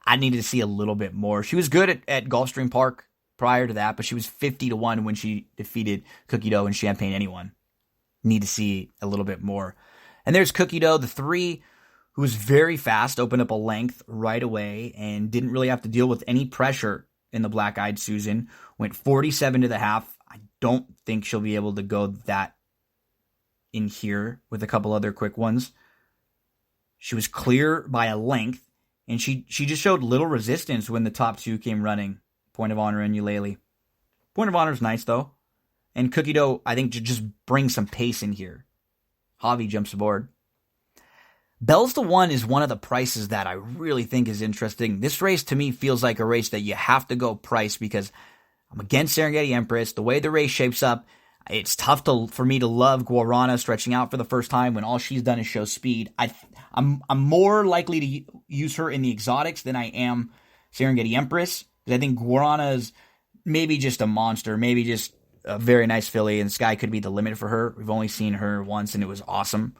I needed to see a little bit more. She was good at Gulfstream Park prior to that, but she was 50 to 1 when she defeated Cookie Dough and Champagne Anyone. Need to see a little bit more. And there's Cookie Dough, the 3, who was very fast, opened up a length right away, and didn't really have to deal with any pressure in the Black-Eyed Susan. Went 47 to the half. I don't think she'll be able to go that in here with a couple other quick ones. She was clear by a length, and she just showed little resistance when the top 2 came running. Point of Honor and Eulalie. Point of Honor is nice, though. And Cookie Dough, I think, just bring some pace in here. Javi jumps aboard. Bell's the One is one of the prices that I really think is interesting. This race to me feels like a race that you have to go price because I'm against Serengeti Empress. The way the race shapes up, it's tough for me to love Guarana stretching out for the first time when all she's done is show speed. I'm more likely to use her in the exotics than I am Serengeti Empress because I think Guarana is maybe just a monster, maybe just a very nice filly, and sky could be the limit for her. We've only seen her once, and it was awesome.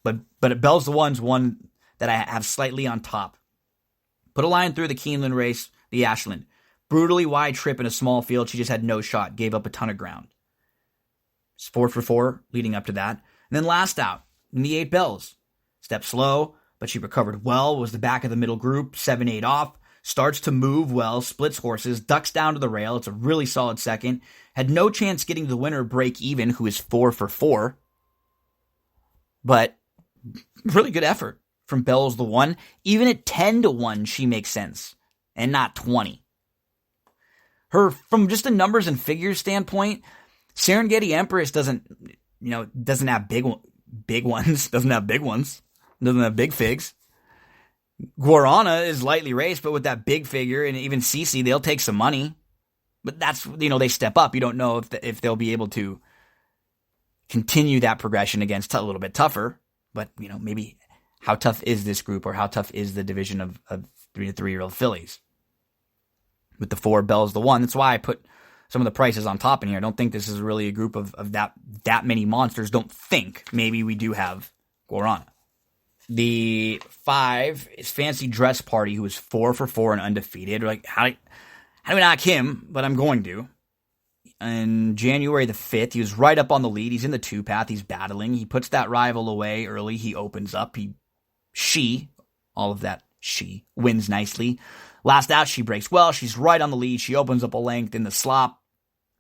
But Bell's the One's one that I have slightly on top. Put a line through the Keeneland race, the Ashland. Brutally wide trip in a small field. She just had no shot. Gave up a ton of ground. It's 4 for 4 leading up to that. And then last out in the 8 Bells. Stepped slow, but she recovered well. Was the back of the middle group. 7-8 off. Starts to move well. Splits horses. Ducks down to the rail. It's a really solid second. Had no chance getting the winner break even, who is 4 for 4. But really good effort from Bell's the One. Even at 10 to 1, she makes sense. And not 20. Her, from just a numbers and figures standpoint, Serengeti Empress doesn't have big ones. Doesn't have big ones. Doesn't have big figs. Guarana is lightly raced, but with that big figure, and even Cece, they'll take some money. But that's, they step up. You don't know if they'll be able to continue that progression against a little bit tougher. But, maybe how tough is this group or how tough is the division of 3 to 3-year-old fillies? With the 4 Bell's the One. That's why I put some of the prices on top in here. I don't think this is really a group of that many monsters. Don't think. Maybe we do have Guarana. The 5 is Fancy Dress Party, who is 4 for 4 and undefeated. Like, how do we knock him? But I'm going to. On January the 5th, he was right up on the lead. He's in the 2 path. He's battling. He puts that rival away early. He opens up. She wins nicely. Last out, she breaks well. She's right on the lead. She opens up a length in the slop.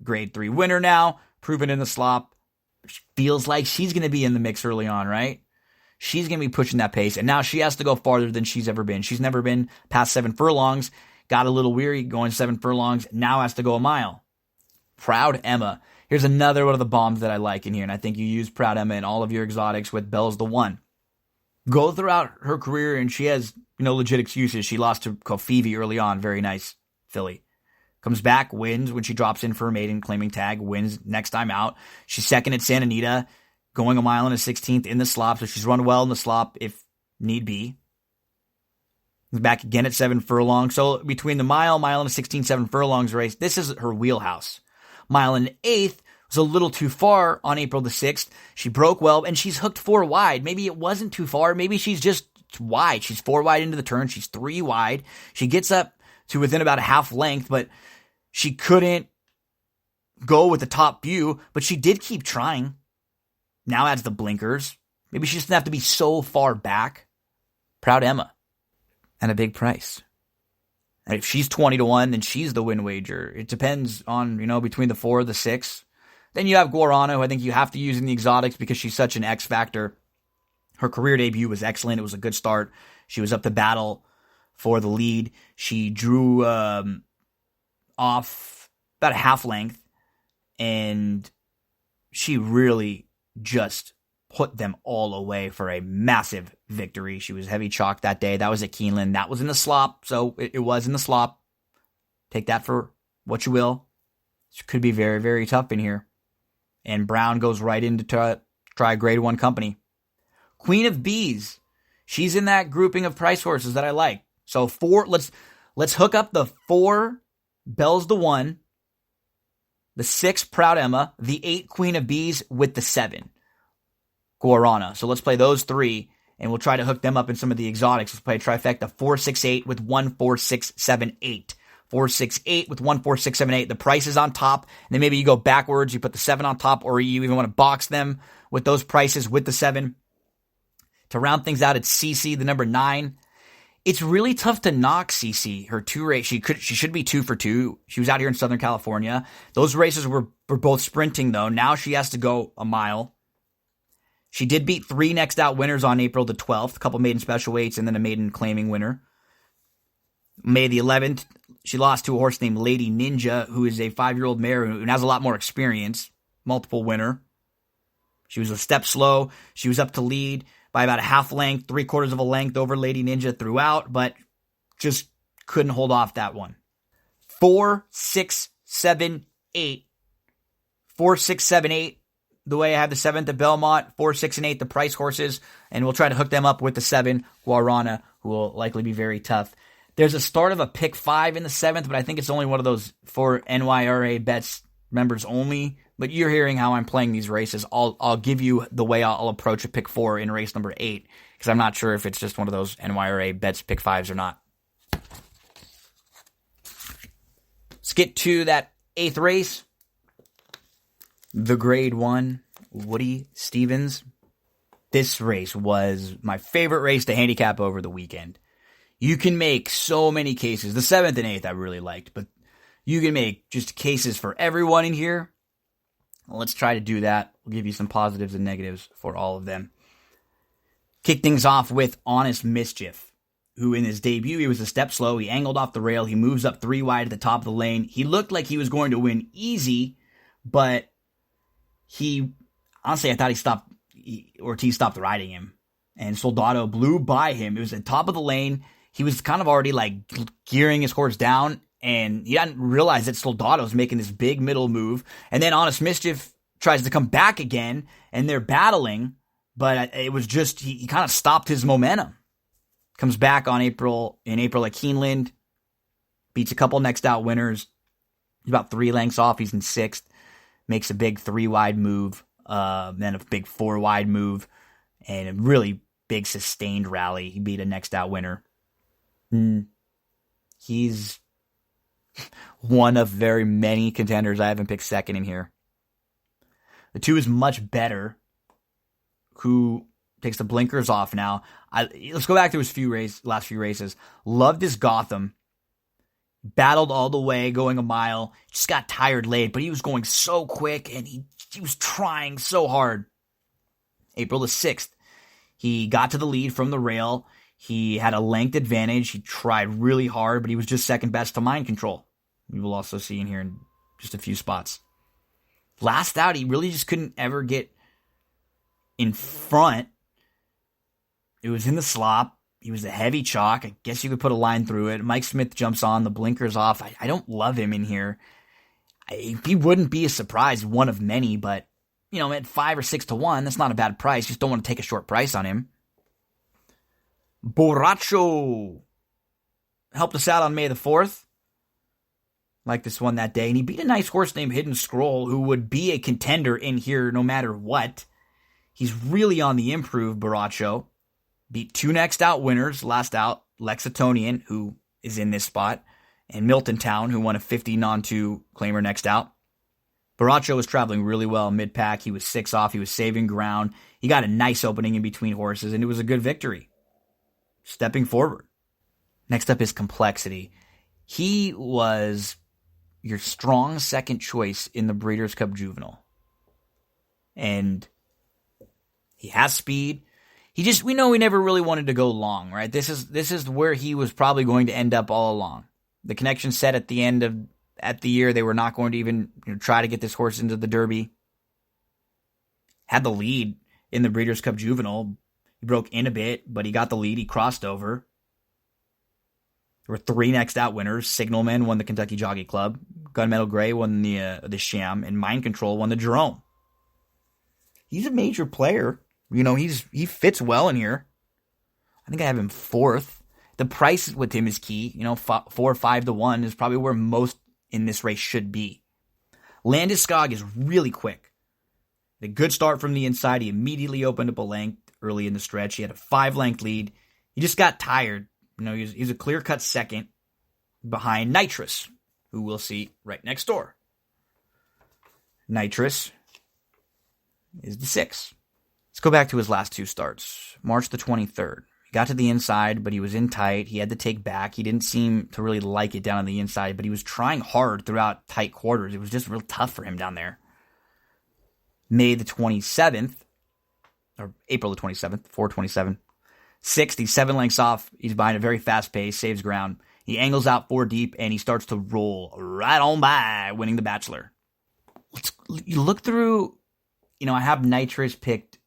Grade 3 winner now. Proven in the slop. Feels like she's going to be in the mix early on, right? She's going to be pushing that pace. And now she has to go farther than she's ever been. She's never been past 7 furlongs. Got a little weary going 7 furlongs. Now has to go a mile. Proud Emma. Here's another one of the bombs that I like in here. And I think you use Proud Emma in all of your exotics with Bell's the One. Go throughout her career, and she has legit excuses. She lost to Kofivi early on. Very nice filly. Comes back, wins when she drops in for a maiden, claiming tag, wins next time out. She's second at Santa Anita, going a mile and a 16th in the slop, so she's run well in the slop if need be. Back again at 7 furlongs. So between the mile and a 16, 7 furlongs race, this is her wheelhouse. Mile and an 1/8 was a little too far on April the 6th. She broke well, and she's hooked 4 wide. Maybe it wasn't too far. Maybe she's just wide. She's 4 wide into the turn. She's 3 wide. She gets up to within about a half length, but she couldn't go with the top view, but she did keep trying. Now adds the blinkers. Maybe she doesn't have to be so far back. Proud Emma. And a big price. And if she's 20 to 1, then she's the win wager. It depends on, between the 4 or the 6. Then you have Guarana, who I think you have to use in the exotics because she's such an X factor. Her career debut was excellent. It was a good start. She was up to battle for the lead. She drew off about a half length, and she really just put them all away for a massive victory. She was heavy chalk that day. That was at Keeneland. That was in the slop, so it was in the slop. Take that for what you will. It could be very, very tough in here. And Brown goes right in to try grade 1 company. Queen of Bees. She's in that grouping of price horses that I like. So 4, let's hook up the 4 Bell's the One, the 6 Proud Emma, the 8 Queen of Bees with the 7 Guarana. So let's play those 3, and we'll try to hook them up in some of the exotics. Let's play a trifecta 4-6-8 with 1-4-6-7-8. 4-6-8 with 1-4-6-7-8. The price is on top, and then maybe you go backwards. You put the 7 on top, or you even want to box them with those prices with the 7. To round things out, it's CC, the number 9. It's really tough to knock CC. Her 2 race, she should be 2 for 2. She was out here in Southern California. Those races were both sprinting, though. Now she has to go a mile. She did beat 3 next out winners on April the 12th, a couple maiden special weights, and then a maiden claiming winner. May the 11th, she lost to a horse named Lady Ninja, who is a 5-year-old mare who has a lot more experience, multiple winner. She was a step slow. She was up to lead. by about a half length, 3/4 of a length over Lady Ninja throughout, but just couldn't hold off that one. 4, 6, 7, 8. 4, 6, 7, 8. The way I have the 7th at Belmont, 4, 6, and 8, the price horses, and we'll try to hook them up with the 7, Guarana, who will likely be very tough. There's a start of a pick 5 in the 7th, but I think it's only one of those for NYRA bets members only. But you're hearing how I'm playing these races. I'll give you the way I'll approach a pick 4 in race number 8, because I'm not sure if it's just one of those NYRA bets pick 5s or not. Let's get to that 8th race. The Grade 1, Woody Stevens. This race was my favorite race to handicap over the weekend. You can make so many cases. The 7th and 8th I really liked, but you can make just cases for everyone in here. Let's try to do that. We'll give you some positives and negatives for all of them. Kick things off with Honest Mischief, who in his debut, he was a step slow. He angled off the rail. He moves up 3 wide at the top of the lane. He looked like he was going to win easy, but honestly, I thought Ortiz stopped riding him. And Soldado blew by him. It was at the top of the lane. He was kind of already like gearing his horse down, and he didn't realize that Soldado was making this big middle move. And then Honest Mischief tries to come back again, and they're battling, but it was just, he kind of stopped his momentum. Comes back in April at Keeneland, beats a couple next out winners. He's about 3 lengths off. He's in 6th. Makes a big 3 wide move, then a big 4 wide move, and a really big sustained rally. He beat a next out winner. He's one of very many contenders I haven't picked second in here. The 2 is Much Better, who takes the blinkers off now. Let's go back to his last few races. Loved his Gotham. Battled all the way, going a mile. Just got tired late, but he was going so quick, and he was trying so hard. April the 6th, he got to the lead from the rail. He had a length advantage. He tried really hard, but he was just second best to Mind Control. We will also see in here in just a few spots. Last out, he really just couldn't ever get in front. It was in the slop. He was a heavy chalk. I guess you could put a line through it. Mike Smith jumps on, the blinkers off. I don't love him in here. He wouldn't be a surprise, one of many, but, at 5 or 6 to 1, that's not a bad price. Just don't want to take a short price on him. Borracho helped us out on May the 4th. Like this one that day. And he beat a nice horse named Hidden Scroll, who would be a contender in here no matter what. He's really on the improve, Borracho. Beat 2 next out winners. Last out, Lexitonian, who is in this spot, and Milton Town, who won a 50 non-2 claimer next out. Borracho was traveling really well mid-pack. He was 6 off. He was saving ground. He got a nice opening in between horses, and it was a good victory. Stepping forward. Next up is Complexity. He was your strong second choice in the Breeders' Cup Juvenile. And he has speed. We know he never really wanted to go long, right? This is where he was probably going to end up all along. The connection set at the end of the year, they were not going to even try to get this horse into the Derby. Had the lead in the Breeders' Cup Juvenile. He broke in a bit, but he got the lead. He crossed over. There were 3 next out winners. Signalman won the Kentucky Jockey Club. Gunmetal Gray won the Sham, and Mind Control won the Jerome. He's a major player. He fits well in here. I think I have him 4th. The price with him is key. 4 or 5 to 1 is probably where most in this race should be. Landeskog is really quick. A good start from the inside. He immediately opened up a length early in the stretch. He had a 5-length lead. He just got tired. He's a clear-cut second behind Nitrous, who we'll see right next door. Nitrous is the 6th. Let's go back to his last 2 starts. March the 23rd. He got to the inside, but he was in tight. He had to take back. He didn't seem to really like it down on the inside, but he was trying hard throughout tight quarters. It was just real tough for him down there. May the 27th, or April the 27th, 427. 6th, he's 7 lengths off. He's behind a very fast pace, saves ground. He angles out 4 deep, and he starts to roll right on by, winning the You look through, I have Nitrous picked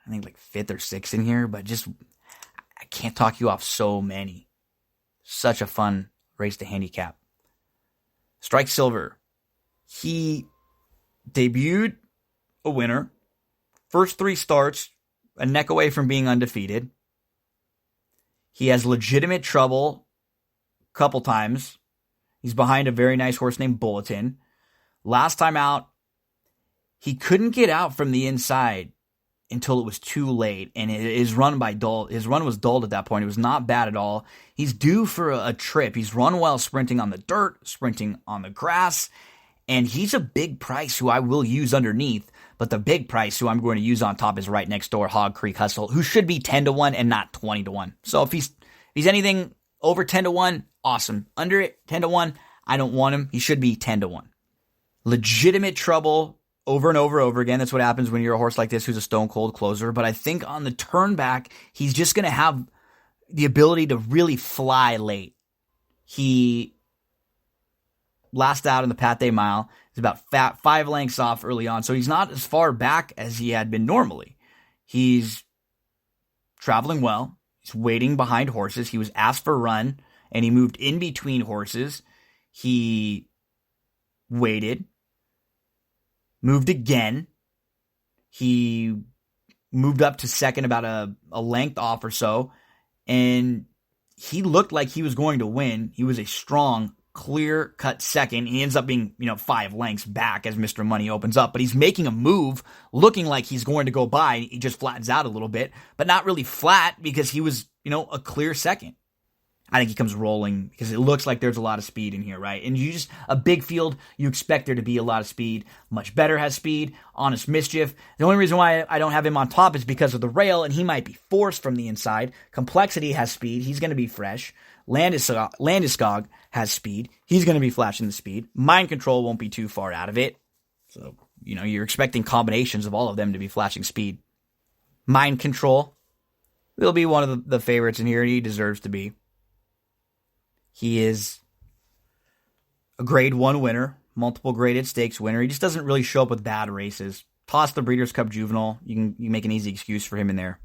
I think like 5th or 6th in here, but just, I can't talk you off so many. Such a fun race to handicap. Strike Silver. He debuted a winner. First 3 starts, a neck away from being undefeated. He has legitimate trouble a couple times. He's behind a very nice horse named Bulletin. Last time out, he couldn't get out from the inside until it was too late, and his run was dulled at that point. It was not bad at all. He's due for a trip. He's run well sprinting on the dirt, sprinting on the grass, and he's a big price who I will use underneath, but the big price who I'm going to use on top is right next door, Hog Creek Hustle, who should be 10-1 and not 20-1. So if he's anything over 10-1, awesome. Under it, 10-1, I don't want him. He should be 10-1. Legitimate trouble over and over again. That's what happens when you're a horse like this who's a stone cold closer. But I think on the turn back, he's just going to have the ability to really fly late. He last out in the Pathé Mile is about 5 lengths off early on. So he's not as far back as he had been normally. He's traveling well. He's waiting behind horses. He was asked for a run, and he moved in between horses. He waited, moved again. He moved up to second about a length off or so, and he looked like he was going to win. He was a strong, clear-cut second. He ends up being, 5 lengths back as Mr. Money opens up, but he's making a move, looking like he's going to go by. He just flattens out a little bit, but not really flat because he was, a clear second. I think he comes rolling because it looks like there's a lot of speed in here, right? And a big field, you expect there to be a lot of speed. Much Better has speed. Honest Mischief. The only reason why I don't have him on top is because of the rail, and he might be forced from the inside. Complexity has speed. He's going to be fresh. Landeskog has speed. He's going to be flashing the speed. Mind Control won't be too far out of it. So, you're expecting combinations of all of them to be flashing speed. Mind Control will be one of the favorites in here, and he deserves to be. He is a grade 1 winner, multiple graded stakes winner. He just doesn't really show up with bad races. Toss the Breeders' Cup Juvenile. You make an easy excuse for him in there.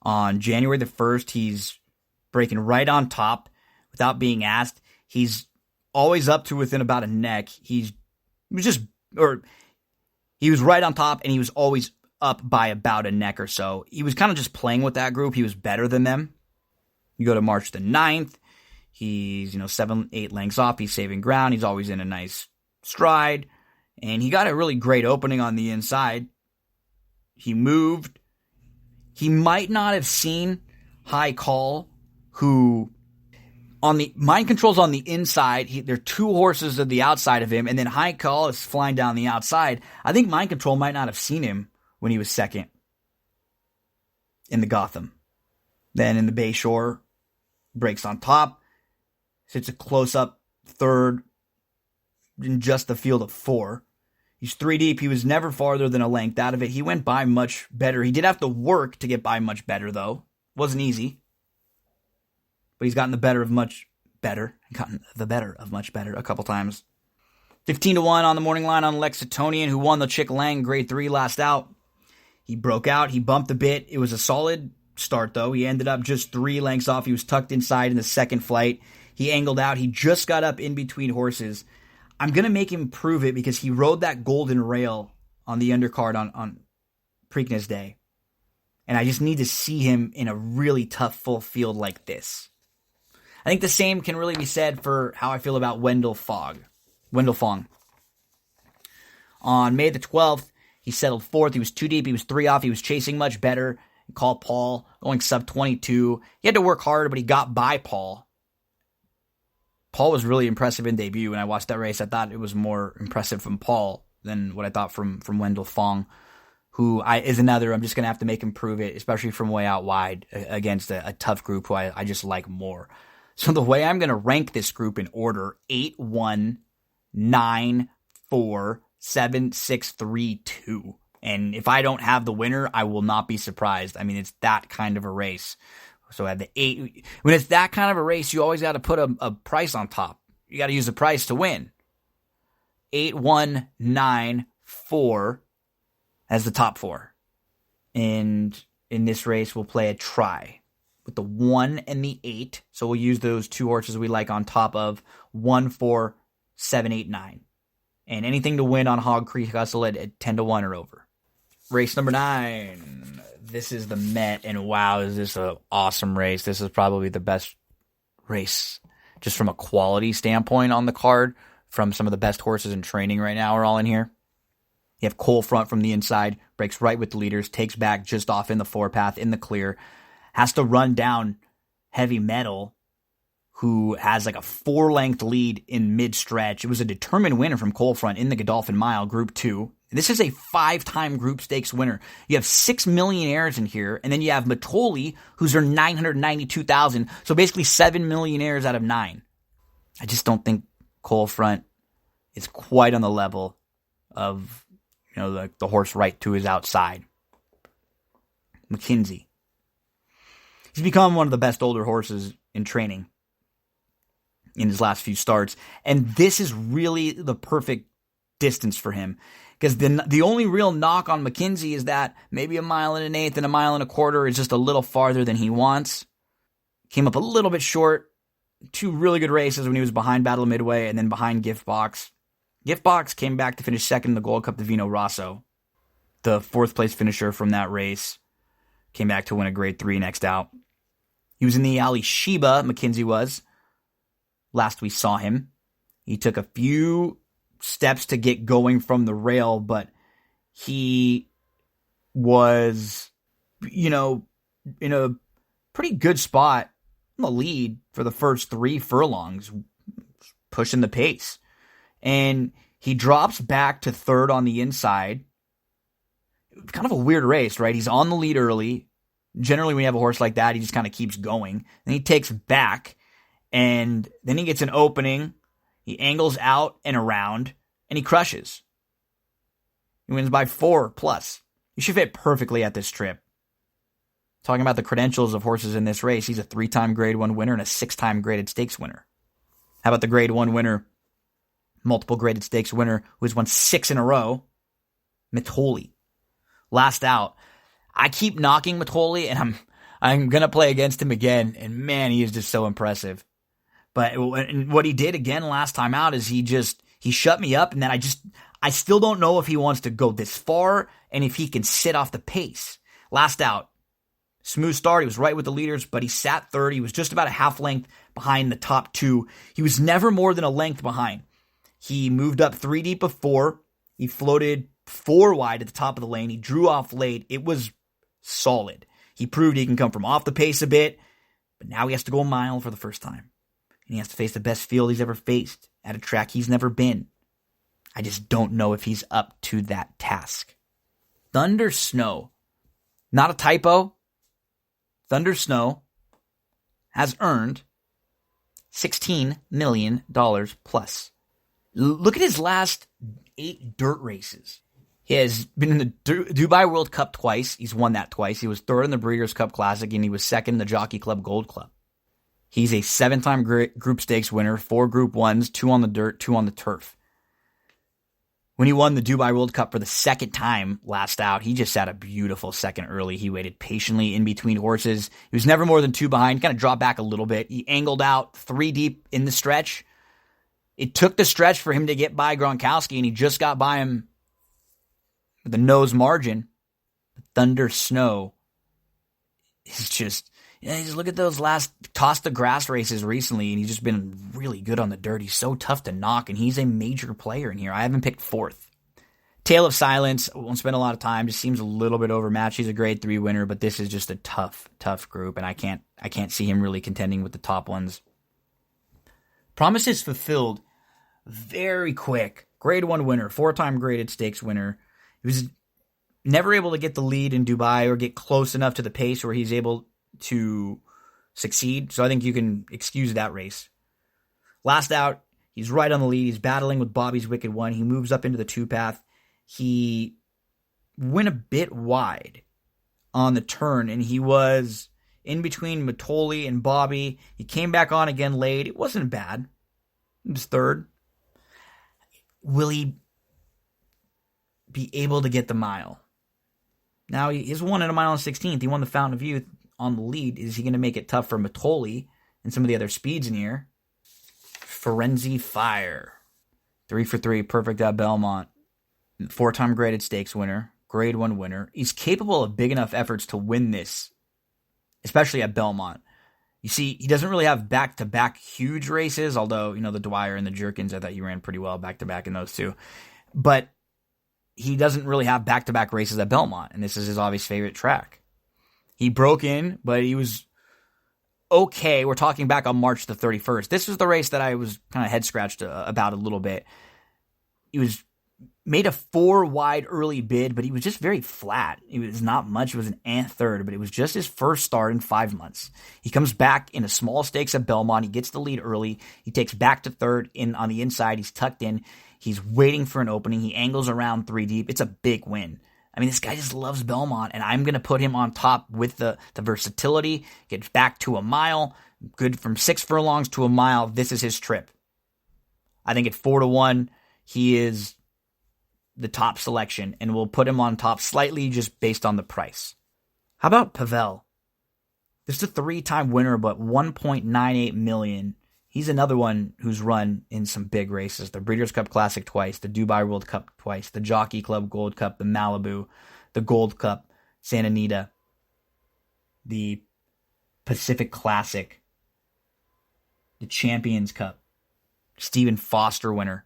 On January the 1st, he's breaking right on top without being asked. He's always up to within about a neck. He was right on top, and he was always up by about a neck or so. He was kind of just playing with that group. He was better than them. You go to March the 9th. He's, 7-8 lengths off. He's saving ground. He's always in a nice stride. And he got a really great opening on the inside. He moved. He might not have seen High Call, who on the Mind Control's on the inside. There are 2 horses at the outside of him, and then High Call is flying down the outside. I think Mind Control might not have seen him when he was second in the Gotham. Then in the Bayshore, breaks on top. Sits a close-up third in just the field of 4. He's 3 deep. He was never farther than a length out of it. He went by much better. He did have to work to get by much better, though. Wasn't easy. But he's gotten the better of much better. A couple times. 15-1 on the morning line on Lexitonian, who won the Chick Lang grade 3 last out. He broke out. He bumped a bit. It was a solid start, though. He ended up just 3 lengths off. He was tucked inside in the second flight. He angled out. He just got up in between horses. I'm going to make him prove it because he rode that golden rail on the undercard on Preakness Day. And I just need to see him in a really tough full field like this. I think the same can really be said for how I feel about Wendell Fong. On May the 12th, he settled 4th. He was 2 deep. He was 3 off. He was chasing much better. Call Paul, going sub 22. He had to work hard, but he got by Paul. Paul was really impressive in debut. When I watched that race, I thought it was more impressive from Paul than what I thought from Wendell Fong, who is another. I'm just going to have to make him prove it, especially from way out wide against a tough group who I just like more. So the way I'm going to rank this group in order, 8, 1, 9, 4, 7, 6, 3, 2. And if I don't have the winner, I will not be surprised. I mean, it's that kind of a race. So at the 8, when it's that kind of a race, you always got to put a price on top. You got to use a price to win. 8, 1, 9, 4 as the top 4. And in this race, we'll play a try with the 1 and the 8. So we'll use those two horses we like on top of 1, 4, 7, 8, 9. And anything to win on Hog Creek Hustle at 10 to 1 or over. Race number 9. This is the Met, and wow, is this an awesome race. This is probably the best race just from a quality standpoint on the card, from some of the best horses in training right now are all in here. You have Cole Front from the inside, breaks right with the leaders, takes back just off in the forepath, in the clear, has to run down Heavy Metal, who has like a 4-length lead in mid-stretch. It was a determined winner from Cole Front in the Godolphin Mile, Group 2. This is a 5-time Group Stakes winner. You have 6 millionaires in here, and then you have Matoli, who's earned $992,000, so basically 7 millionaires out of 9. I just don't think Cole Front is quite on the level of, the horse right to his outside. McKinsey. He's become one of the best older horses in training in his last few starts, and this is really the perfect distance for him. Because the only real knock on McKinsey is that maybe 1 1/8 and 1 1/4 is just a little farther than he wants. Came up a little bit short. 2 really good races when he was behind Battle of Midway and then behind Gift Box. Gift Box came back to finish second in the Gold Cup to Vino Rosso. The 4th place finisher from that race came back to win a Grade 3 next out. He was in the Ali Sheba, McKinsey was. Last we saw him. He took a few steps to get going from the rail, but he was, in a pretty good spot in the lead for the first 3 furlongs, pushing the pace. And he drops back to 3rd on the inside. Kind of a weird race, right? He's on the lead early. Generally, when you have a horse like that, he just kind of keeps going. Then he takes back, and then he gets an opening. He angles out and around, and he crushes. He wins by 4+. He should fit perfectly at this trip. Talking about the credentials of horses in this race, he's a 3-time Grade 1 winner and a 6-time graded stakes winner. How about the Grade 1 winner, multiple graded stakes winner, who has won 6 in a row, Mitoli. Last out. I keep knocking Matoli, and I'm going to play against him again, and man, he is just so impressive. But what he did again last time out is he shut me up, and then I still don't know if he wants to go this far and if he can sit off the pace. Last out, smooth start. He was right with the leaders, but he sat 3rd. He was just about a half length behind the top 2. He was never more than a length behind. He moved up 3 deep before. He floated 4 wide at the top of the lane. He drew off late. It was solid. He proved he can come from off the pace a bit, but now he has to go a mile for the first time. And he has to face the best field he's ever faced at a track he's never been. I just don't know if he's up to that task. Thunder Snow. Not a typo. Thunder Snow has earned $16 million plus. Look at his last 8 dirt races. He has been in the Dubai World Cup twice. He's won that twice. He was 3rd in the Breeders' Cup Classic, and he was 2nd in the Jockey Club Gold Club. He's a 7-time Group Stakes winner, 4 Group 1s, 2 on the dirt, 2 on the turf. When he won the Dubai World Cup for the 2nd time last out, he just had a beautiful second early. He waited patiently in between horses. He was never more than 2 behind, kind of dropped back a little bit. He angled out 3 deep in the stretch. It took the stretch for him to get by Gronkowski, and he just got by him with a nose margin. Thunder Snow is just look at those last toss the grass races recently, and he's just been really good on the dirt. He's so tough to knock, and he's a major player in here. I haven't picked 4th. Tale of Silence, won't spend a lot of time, just seems a little bit overmatched. He's a Grade 3 winner, but this is just a tough group, and I can't see him really contending with the top ones. Promises Fulfilled, very quick. Grade 1 winner, 4-time graded stakes winner. He was never able to get the lead in Dubai or get close enough to the pace where he's able to succeed. So I think you can excuse that race. Last out, he's right on the lead. He's battling with Bobby's Wicked One. He moves up into the 2-path. He went a bit wide on the turn, and he was in between Matoli and Bobby. He came back on again late. It wasn't bad. He was 3rd. Will he be able to get the mile? Now, he's won at a mile and 16th. He won the Fountain of Youth on the lead. Is he going to make it tough for Matoli and some of the other speeds in here? Frenzy Fire. 3 for 3, perfect at Belmont. 4-time graded stakes winner. Grade 1 winner. He's capable of big enough efforts to win this, especially at Belmont. You see, he doesn't really have back-to-back huge races, although, the Dwyer and the Jerkins, I thought he ran pretty well back-to-back in those two. But he doesn't really have back-to-back races at Belmont, and this is his obvious favorite track. He broke in, but he was okay. We're talking back on March the 31st. This was the race that I was kind of head-scratched about a little bit. He was made a 4-wide early bid, but he was just very flat. It was not much. It was an third, but it was just his first start in 5 months. He comes back in a small stakes at Belmont. He gets the lead early. He takes back to third on the inside. He's tucked in. He's waiting for an opening. He angles around 3 deep. It's a big win. I mean, this guy just loves Belmont, and I'm going to put him on top with the versatility. Gets back to a mile. Good from 6 furlongs to a mile. This is his trip. I think at 4-1, he is the top selection, and we'll put him on top slightly just based on the price. How about Pavel? This is a 3-time winner, but $1.98 million. He's another one who's run in some big races. The Breeders' Cup Classic twice, the Dubai World Cup twice, the Jockey Club Gold Cup, the Malibu, the Gold Cup, Santa Anita, the Pacific Classic, the Champions Cup, Stephen Foster winner,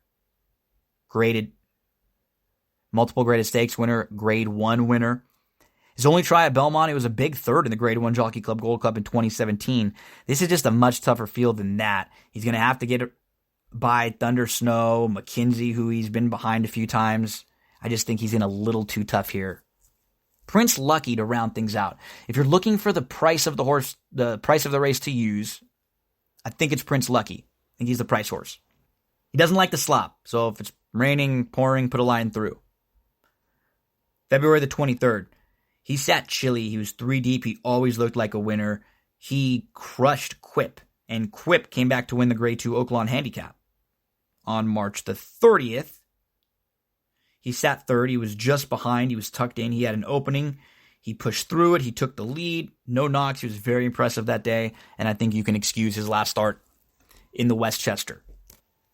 multiple graded stakes winner, grade 1 winner. His only try at Belmont, it was a big third in the grade 1 Jockey Club Gold Cup in 2017. This is just a much tougher field than that. He's going to have to get by Thunder Snow, McKinsey, who he's been behind a few times. I just think he's in a little too tough here. Prince Lucky to round things out. If you're looking for the price of the horse, the price of the race to use, I think it's Prince Lucky. I think he's the price horse. He doesn't like to slop, so if it's raining, pouring, put a line through. February the 23rd. He sat chilly. He was 3 deep. He always looked like a winner. He crushed Quip, and Quip came back to win the Grade 2 Oaklawn Handicap. On March the 30th, he sat third. He was just behind. He was tucked in. He had an opening. He pushed through it. He took the lead. No knocks. He was very impressive that day, and I think you can excuse his last start in the Westchester.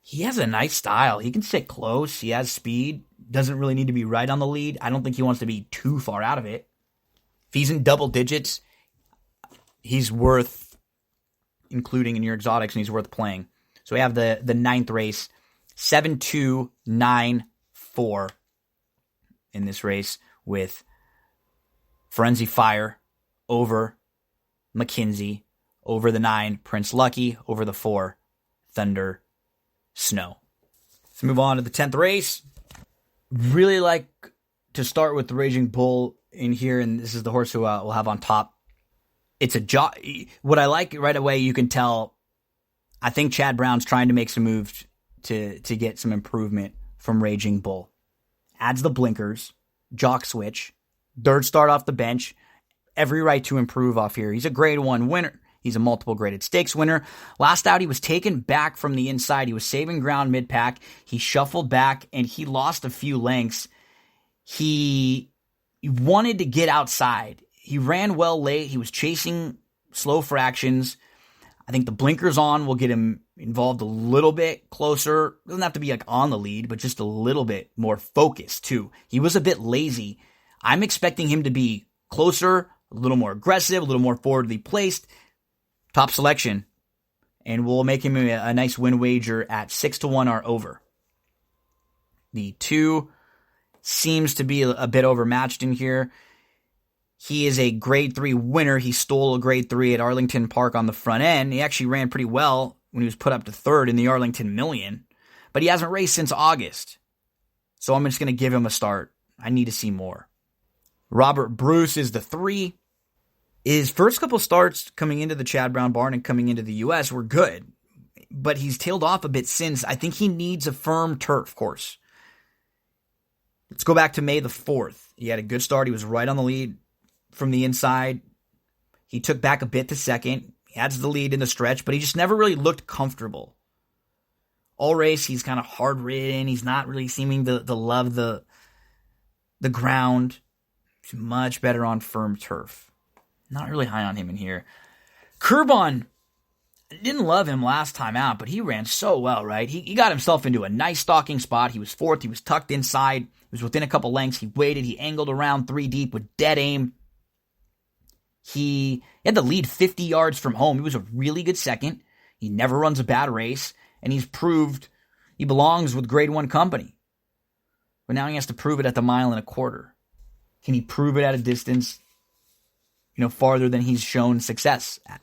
He has a nice style. He can sit close. He has speed. Doesn't really need to be right on the lead. I don't think he wants to be too far out of it. If he's in double digits, he's worth including in your exotics, and he's worth playing. So we have the 9th race, 7-2-9-4 in this race with Frenzy Fire over McKinsey, over the 9, Prince Lucky, over the 4, Thunder Snow. Let's move on to the 10th race. Really like to start with the Raging Bull in here, and this is the horse who we'll have on top. It's what I like right away, you can tell, I think Chad Brown's trying to make some moves to get some improvement from Raging Bull. Adds the blinkers, jock switch, third start off the bench, every right to improve off here. He's a grade 1 winner. He's a multiple graded stakes winner. Last out, he was taken back from the inside. He was saving ground mid-pack. He shuffled back, and he lost a few lengths. He wanted to get outside. He ran well late. He was chasing slow fractions. I think the blinkers on will get him involved a little bit closer. Doesn't have to be like on the lead, but just a little bit more focused too. He was a bit lazy. I'm expecting him to be closer, a little more aggressive, a little more forwardly placed. Top selection. And we'll make him a nice win wager at 6-1 or over. The 2 seems to be a bit overmatched in here. He is a grade 3 winner. He stole a grade 3 at Arlington Park on the front end. He actually ran pretty well when he was put up to third in the Arlington Million. But he hasn't raced since August. So I'm just going to give him a start. I need to see more. Robert Bruce is the 3. His first couple starts coming into the Chad Brown barn and coming into the U.S. were good, but he's tailed off a bit since. I think he needs a firm turf course. Let's go back to May the 4th. He had a good start. He was right on the lead from the inside. He took back a bit to second. He adds the lead in the stretch, but he just never really looked comfortable. All race, he's kind of hard-ridden. He's not really seeming to love the ground. He's much better on firm turf. Not really high on him in here. Kurbon, didn't love him last time out, but he ran so well, right? He got himself into a nice stalking spot. He was fourth. He was tucked inside. He was within a couple lengths. He waited. He angled around 3 deep with dead aim. He had the lead 50 yards from home. He was a really good second. He never runs a bad race, and he's proved he belongs with grade 1 company. But now he has to prove it at the 1.25 miles. Can he prove it at a distance, farther than he's shown success at?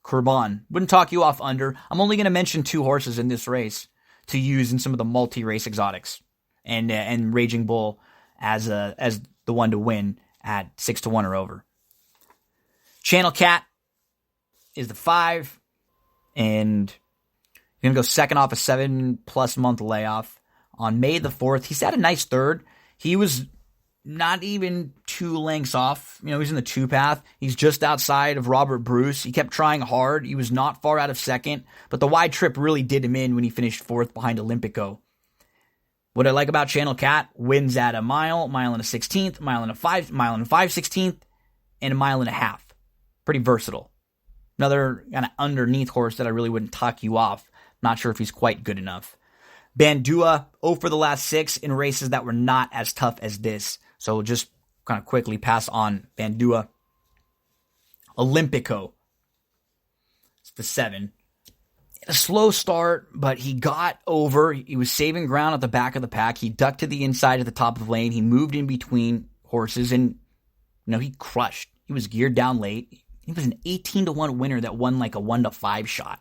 Kurbon. Wouldn't talk you off under. I'm only going to mention 2 horses in this race to use in some of the multi-race exotics. And Raging Bull as the one to win at 6-1 or over. Channel Cat is the 5. And you're going to go second off a 7+ month layoff. On May the 4th, he's had a nice third. He was not even 2 lengths off. He's in the 2 path. He's just outside of Robert Bruce. He kept trying hard. He was not far out of second, but the wide trip really did him in when he finished 4th behind Olympico. What I like about Channel Cat, wins at a mile and a 16th, mile and a 5/16th, and a 1.5 miles. Pretty versatile. Another kind of underneath horse that I really wouldn't talk you off. Not sure if he's quite good enough. Bandua, 0 for the last 6 in races that were not as tough as this. So we'll just kind of quickly pass on Bandua. Olympico. It's the 7. A slow start, but he got over. He was saving ground at the back of the pack. He ducked to the inside at the top of the lane. He moved in between horses, and he crushed. He was geared down late. He was an 18-1 winner that won like a 1-5 shot.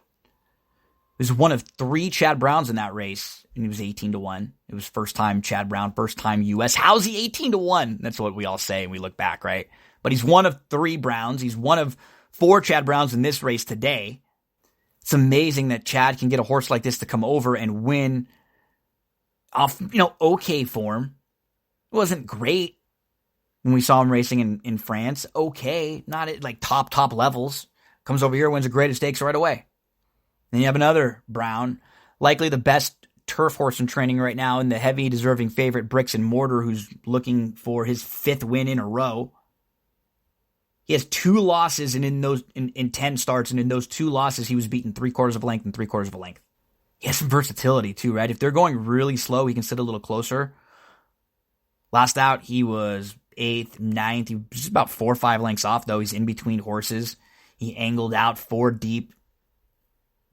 He was one of 3 Chad Browns in that race, and he was 18-1. It was first time Chad Brown, first time U.S. How's he 18-1? That's what we all say when we look back, right? But he's one of 3 Browns. He's one of 4 Chad Browns in this race today. It's amazing that Chad can get a horse like this to come over and win off, okay form. It wasn't great when we saw him racing in France. Okay, not at like top levels. Comes over here, wins a grade stakes right away. Then you have another Brown, likely the best turf horse in training right now, and the heavy deserving favorite Bricks and Mortar, who's looking for his 5th win in a row. He has 2 losses, and in 10 starts, and in those 2 losses, he was beaten 3/4 of a length and 3/4 of a length. He has some versatility too, right? If they're going really slow, he can sit a little closer. Last out, he was 8th, 9th. He was just about 4 or 5 lengths off, though. He's in between horses. He angled out 4 deep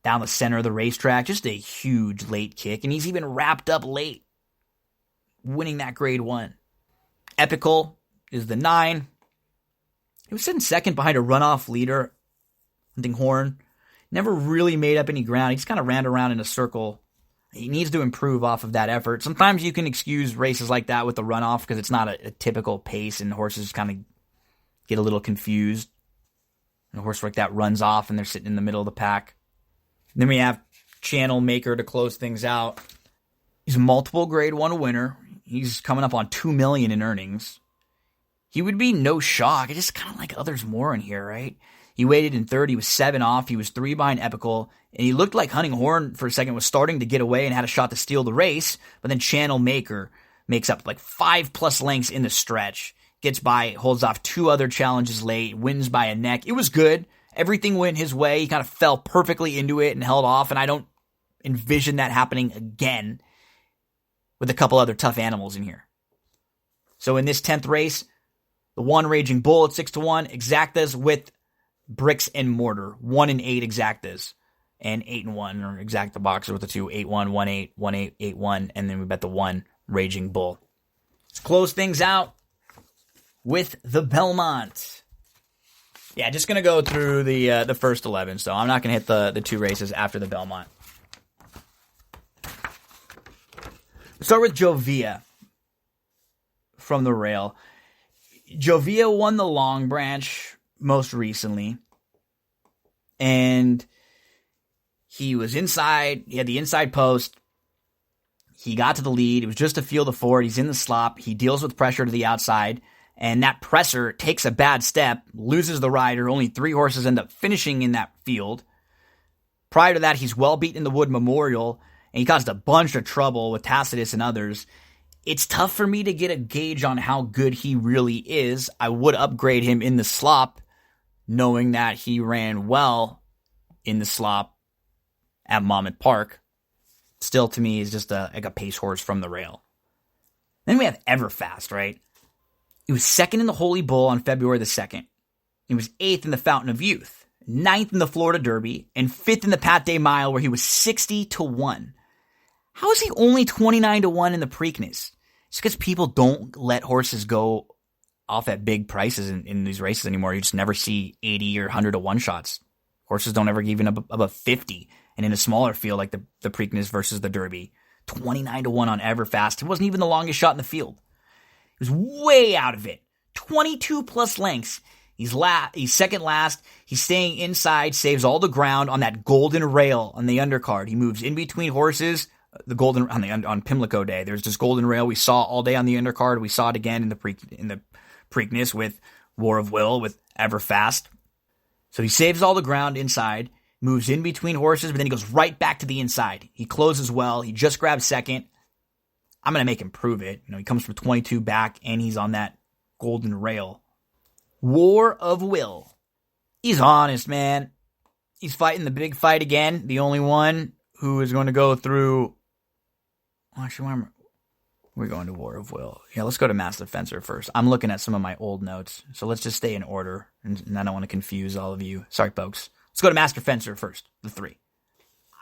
down the center of the racetrack. Just a huge late kick, and he's even wrapped up late, winning that grade 1. Epical is the 9. He was sitting second behind a runoff leader, Hunting Horn. Never really made up any ground. He just kind of ran around in a circle. He needs to improve off of that effort. Sometimes you can excuse races like that with the runoff because it's not a typical pace and horses kind of get a little confused. And a horse like that runs off and they're sitting in the middle of the pack. And then we have Channel Maker to close things out. He's a multiple grade 1 winner. He's coming up on $2 million in earnings. He would be no shock. I just kind of like others more in here, right? He waited in 3rd. He was 7 off. He was 3 behind Epical. And he looked like Hunting Horn for a second was starting to get away and had a shot to steal the race. But then Channel Maker makes up like 5+ lengths in the stretch. Gets by, holds off 2 other challenges late, wins by a neck. It was good. Everything went his way. He kind of fell perfectly into it and held off. And I don't envision that happening again with a couple other tough animals in here. So in this 10th race, the 1 Raging Bull at 6-1, exactas with Bricks and Mortar, 1 and 8 exactas, and 8-1 or exacta boxer with the 2, 8-1, 1-8, 1-8, 8-1, and then we bet the 1 Raging Bull. Let's close things out with the Belmont. Yeah, just gonna go through the first 11, so I'm not gonna hit the 2 races after the Belmont. Let's start with Jovia from the rail. Jovia won the Long Branch most recently, and he was inside. He had the inside post. He got to the lead. It was just a field of 4. He's in the slop. He deals with pressure to the outside, and that presser takes a bad step, loses the rider. Only 3 horses end up finishing in that field. Prior to that, he's well beaten in the Wood Memorial, and he caused a bunch of trouble with Tacitus and others. It's tough for me to get a gauge on how good he really is. I would upgrade him in the slop, knowing that he ran well in the slop at Monmouth Park. Still, to me, is just like a pace horse from the rail. Then we have Everfast, right? He was second in the Holy Bull on February the 2nd. He was 8th in the Fountain of Youth, 9th in the Florida Derby, and 5th in the Pat Day Mile, where he was 60-1. How is he only 29-1 in the Preakness? It's because people don't let horses go off at big prices in these races anymore. You just never see 80 or 100-1 shots. Horses don't ever even above 50. And in a smaller field like the Preakness versus the Derby, 29-1 on Everfast. He wasn't even the longest shot in the field. He was way out of it. 22 plus lengths. He's second last. He's staying inside, saves all the ground on that golden rail on the undercard. He moves in between horses. The golden on Pimlico Day, there's this golden rail we saw all day on the undercard. We saw it again in the Preakness with War of Will with Everfast. So he saves all the ground inside, moves in between horses, but then he goes right back to the inside. He closes well. He just grabbed second. I'm gonna make him prove it. He comes from 22 back, and he's on that golden rail. War of Will. He's honest, man. He's fighting the big fight again. The only one who is going to go through. Actually, we're going to War of Will. Yeah, let's go to Master Fencer first. I'm looking at some of my old notes, so let's just stay in order, and I don't want to confuse all of you. Sorry, folks. Let's go to Master Fencer first, the 3.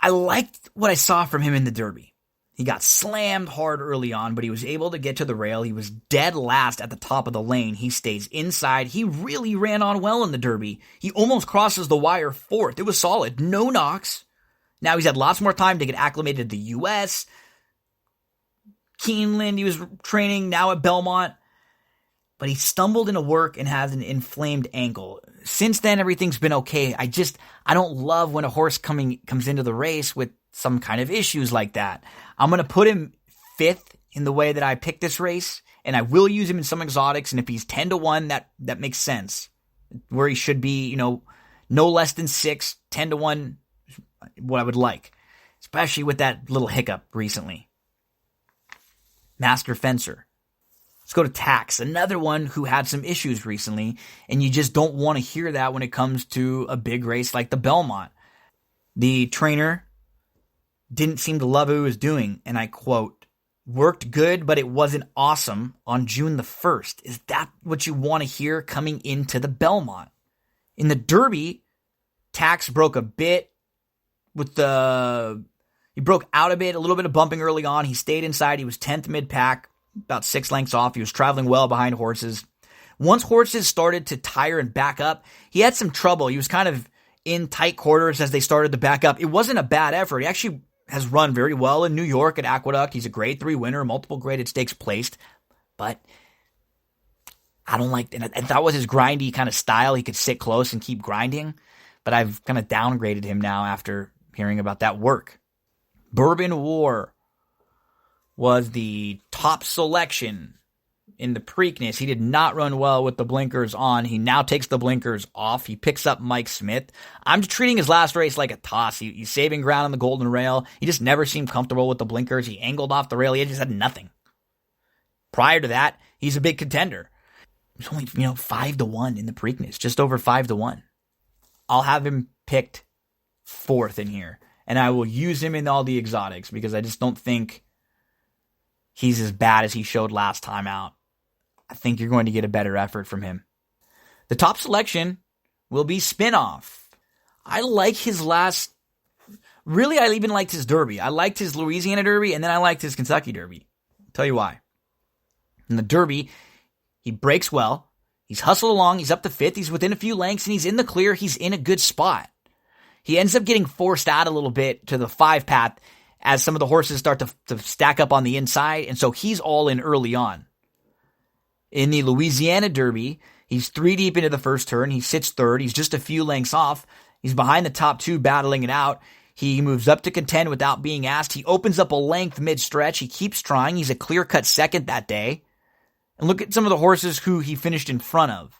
I liked what I saw from him in the Derby. He got slammed hard early on, but he was able to get to the rail. He was dead last at the top of the lane. He stays inside. He really ran on well in the Derby. He almost crosses the wire 4th. It was solid. No knocks. Now he's had lots more time to get acclimated to the U.S. Keeneland, he was training now at Belmont. But he stumbled into work and has an inflamed ankle. Since then, everything's been okay. I don't love when a horse comes into the race with some kind of issues like that. I'm going to put him 5th in the way that I picked this race, and I will use him in some exotics, and if he's 10-1, that makes sense. Where he should be, no less than 6, 10-1, what I would like, especially with that little hiccup recently. Master Fencer. Let's go to Tax, another one who had some issues recently, and you just don't want to hear that when it comes to a big race like the Belmont. The trainer didn't seem to love what he was doing, and I quote, worked good, but it wasn't awesome on June the 1st. Is that what you want to hear coming into the Belmont? In the Derby, Tax broke a bit he broke out a bit, a little bit of bumping early on. He stayed inside. He was 10th mid-pack, about 6 lengths off. He was traveling well behind horses. Once horses started to tire and back up, he had some trouble. He was kind of in tight quarters as they started to back up. It wasn't a bad effort. He actually has run very well in New York at Aqueduct. He's a grade 3 winner, multiple graded stakes placed. But I don't like, and that was his grindy kind of style. He could sit close and keep grinding. But I've kind of downgraded him now after hearing about that work. Bourbon War was the top selection in the Preakness. He did not run well with the blinkers on. He now takes the blinkers off. He picks up Mike Smith. I'm treating his last race like a toss. He's saving ground on the golden rail. He just never seemed comfortable with the blinkers. He angled off the rail. He just had nothing. Prior to that, he's a big contender. He's only, 5-1 in the Preakness, just over 5-1. I'll have him picked 4th in here, and I will use him in all the exotics because I just don't think he's as bad as he showed last time out. I think you're going to get a better effort from him. The top selection will be Spinoff. I like his last... Really, I even liked his Derby. I liked his Louisiana Derby, and then I liked his Kentucky Derby. I'll tell you why. In the Derby, he breaks well. He's hustled along. He's up to 5th. He's within a few lengths, and he's in the clear. He's in a good spot. He ends up getting forced out a little bit to the 5 path as some of the horses start to stack up on the inside, and so he's all in early on. In the Louisiana Derby, he's 3 deep into the first turn. He sits 3rd. He's just a few lengths off. He's behind the top 2 battling it out. He moves up to contend without being asked. He opens up a length mid-stretch. He keeps trying. He's a clear-cut 2nd that day. And look at some of the horses who he finished in front of.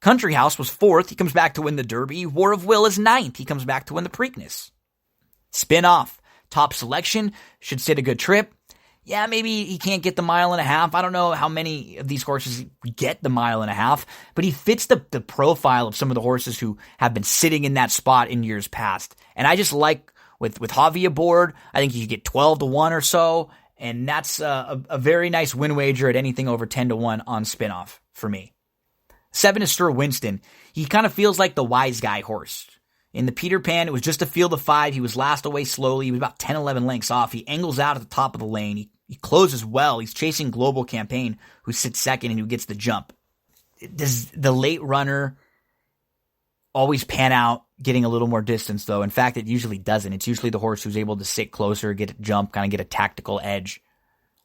Country House was 4th. He comes back to win the Derby. War of Will is 9th. He comes back to win the Preakness. Spin off. Top selection. Should sit a good trip. Yeah, maybe he can't get the 1.5 miles. I don't know how many of these horses get the 1.5 miles, but he fits the profile of some of the horses who have been sitting in that spot in years past. And I just like, with Javi aboard, I think you could get 12-1 or so, and that's a very nice win wager at anything over 10-1 on Spinoff for me. 7 is Sir Winston. He kind of feels like the wise guy horse. In the Peter Pan, it was just a field of 5. He was last away slowly. He was about 10, 11 lengths off. He angles out at the top of the lane. He closes well. He's chasing Global Campaign, who sits second and who gets the jump. Does the late runner always pan out getting a little more distance, though? In fact, it usually doesn't. It's usually the horse who's able to sit closer, get a jump, kind of get a tactical edge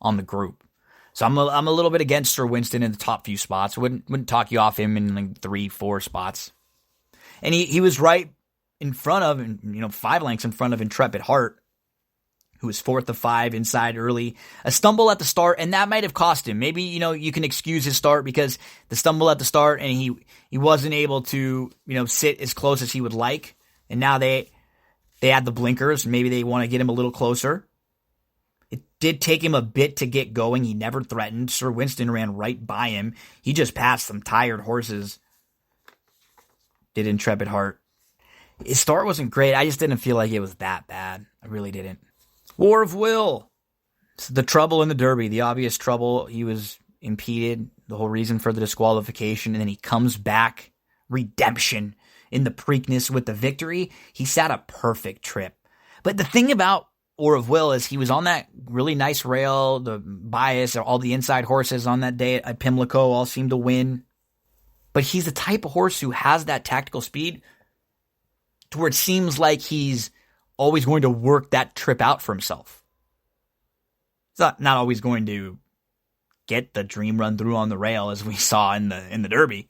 on the group. So I'm a little bit against Sir Winston in the top few spots. Wouldn't talk you off him in like 3, 4 spots. And he was right in front of, 5 lengths in front of Intrepid Heart, who was 4th of 5 inside early. A stumble at the start, and that might have cost him. Maybe, you can excuse his start because the stumble at the start, and he wasn't able to, sit as close as he would like. And now they add the blinkers. Maybe they want to get him a little closer. It did take him a bit to get going. He never threatened. Sir Winston ran right by him. He just passed some tired horses. Did Intrepid Heart. His start wasn't great. I just didn't feel like it was that bad. I really didn't. War of Will. It's the trouble in the Derby, the obvious trouble. He was impeded, the whole reason for the disqualification, and then he comes back. Redemption in the Preakness with the victory. He sat a perfect trip. But the thing about War of Will is he was on that really nice rail, the bias, all the inside horses on that day at Pimlico all seemed to win. But he's the type of horse who has that tactical speed to where it seems like he's always going to work that trip out for himself. He's not always going to get the dream run through on the rail as we saw in the Derby,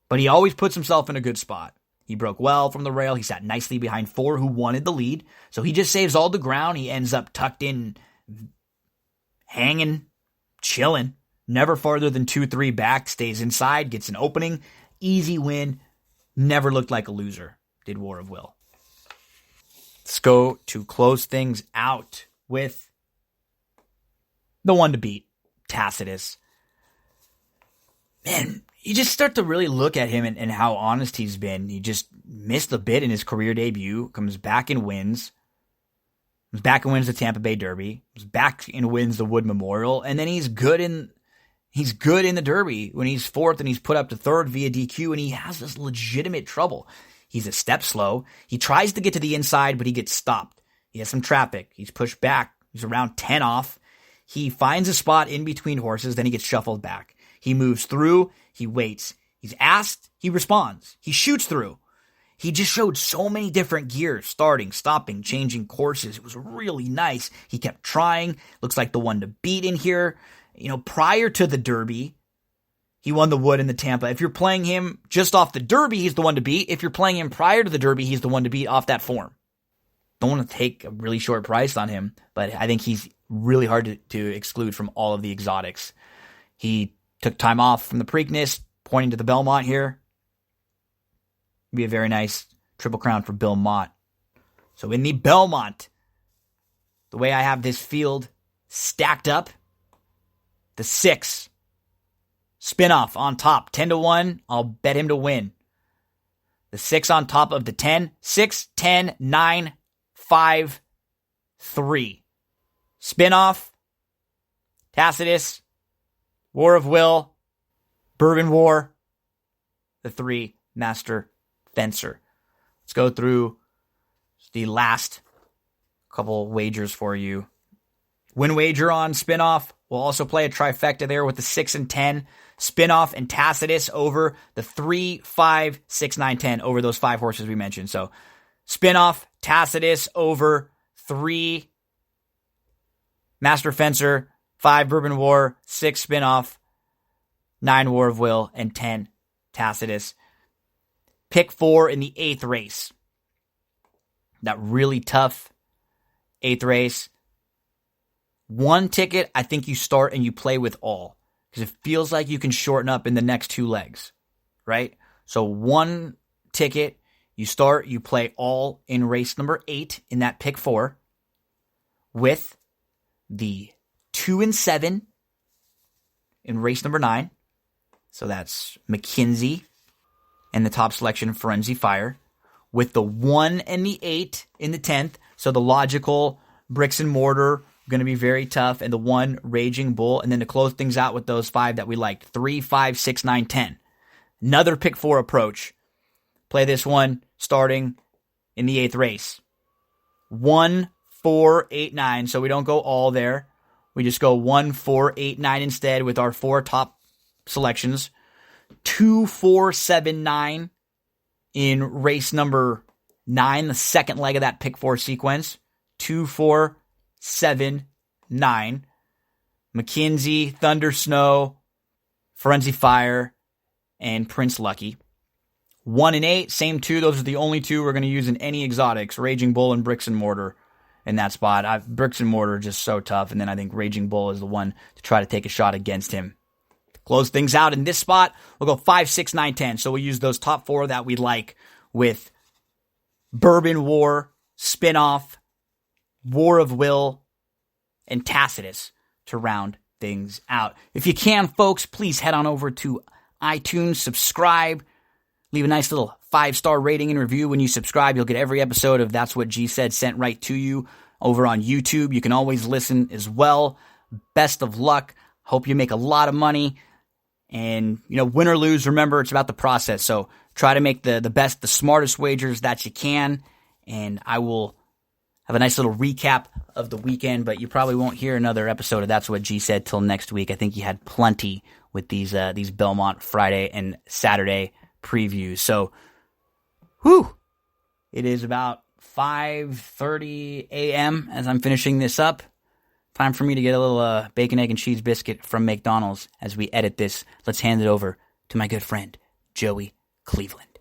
but he always puts himself in a good spot. He broke well from the rail. He sat nicely behind 4 who wanted the lead, so he just saves all the ground. He ends up tucked in, hanging, chilling, never farther than 2-3 back, stays inside, gets an opening, easy win, never looked like a loser, did War of Will. Let's go to close things out with the one to beat, Tacitus. Man, you just start to really look at him and how honest he's been. He just missed the bit in his career debut, comes back and wins. Comes back and wins the Tampa Bay Derby. Comes back and wins the Wood Memorial. And then he's good in the Derby when he's 4th and he's put up to 3rd via DQ, and he has this legitimate trouble. He's a step slow. He tries to get to the inside, but he gets stopped. He has some traffic. He's pushed back. He's around 10 off. He finds a spot in between horses, then he gets shuffled back. He moves through. He waits. He's asked. He responds. He shoots through. He just showed so many different gears, starting, stopping, changing courses. It was really nice. He kept trying. Looks like the one to beat in here. Prior to the Derby, he won the Wood and the Tampa. If you're playing him just off the Derby, he's the one to beat. If you're playing him prior to the Derby, he's the one to beat off that form. Don't want to take a really short price on him, but I think he's really hard to exclude from all of the exotics. He took time off from the Preakness, pointing to the Belmont here. Be a very nice Triple Crown for Belmont. So in the Belmont, the way I have this field stacked up, the 6 Spinoff on top, 10-1. I'll bet him to win. The 6 on top of the 10. 6, 10, 9, 5, 3. Spinoff, Tacitus, War of Will, Bourbon War, the 3 Master Fencer. Let's go through the last couple wagers for you. Win wager on Spinoff. We'll also play a trifecta there with the 6 and 10. Spinoff and Tacitus over the 3, 5, 6, 9, 10 over those 5 horses we mentioned. So Spinoff, Tacitus over 3 Master Fencer, 5 Bourbon War, 6 Spinoff, 9 War of Will, and 10 Tacitus. Pick 4 in the 8th race. That really tough 8th race. 1 ticket, I think you start and you play with all. Because it feels like you can shorten up in the next 2 legs. Right? So 1 ticket, you start, you play all in race number 8 in that pick 4. With the 2 and 7 in race number 9. So that's McKinsey and the top selection, Frenzy Fire, with the 1 and the 8 in the 10th. So the logical Bricks and Mortar, going to be very tough, and the 1 Raging Bull. And then to close things out with those 5 that we liked, 3, 5, 6, 9, 10. Another pick 4 approach. Play this one starting in the 8th race. 1, 4, 8, 9. So we don't go all there. We just go 1, 4, 8, 9 instead with our 4 top selections. 2, 4, 7, 9 in race number 9, the second leg of that pick 4 sequence. 2, 4, 7, 9. McKinsey, Thunder Snow, Frenzy Fire, and Prince Lucky. 1 and 8, same 2. Those are the only 2 we're going to use in any exotics. Raging Bull and Bricks and Mortar in that spot. Bricks and Mortar are just so tough, and then I think Raging Bull is the one to try to take a shot against him. To close things out in this spot, we'll go 5, 6, 9, 10. So we'll use those top 4 that we like with Bourbon War, Spinoff, War of Will, and Tacitus to round things out. If you can, folks, please head on over to iTunes, subscribe, leave a nice little 5-star rating and review. When you subscribe, you'll get every episode of That's What G Said sent right to you over on YouTube. You can always listen as well. Best of luck. Hope you make a lot of money. And, win or lose, remember, it's about the process. So try to make the best, the smartest wagers that you can. And I will have a nice little recap of the weekend, but you probably won't hear another episode of That's What G Said till next week. I think you had plenty with these Belmont Friday and Saturday previews. So, it is about 5:30 a.m. as I'm finishing this up. Time for me to get a little bacon, egg, and cheese biscuit from McDonald's as we edit this. Let's hand it over to my good friend, Joey Cleveland.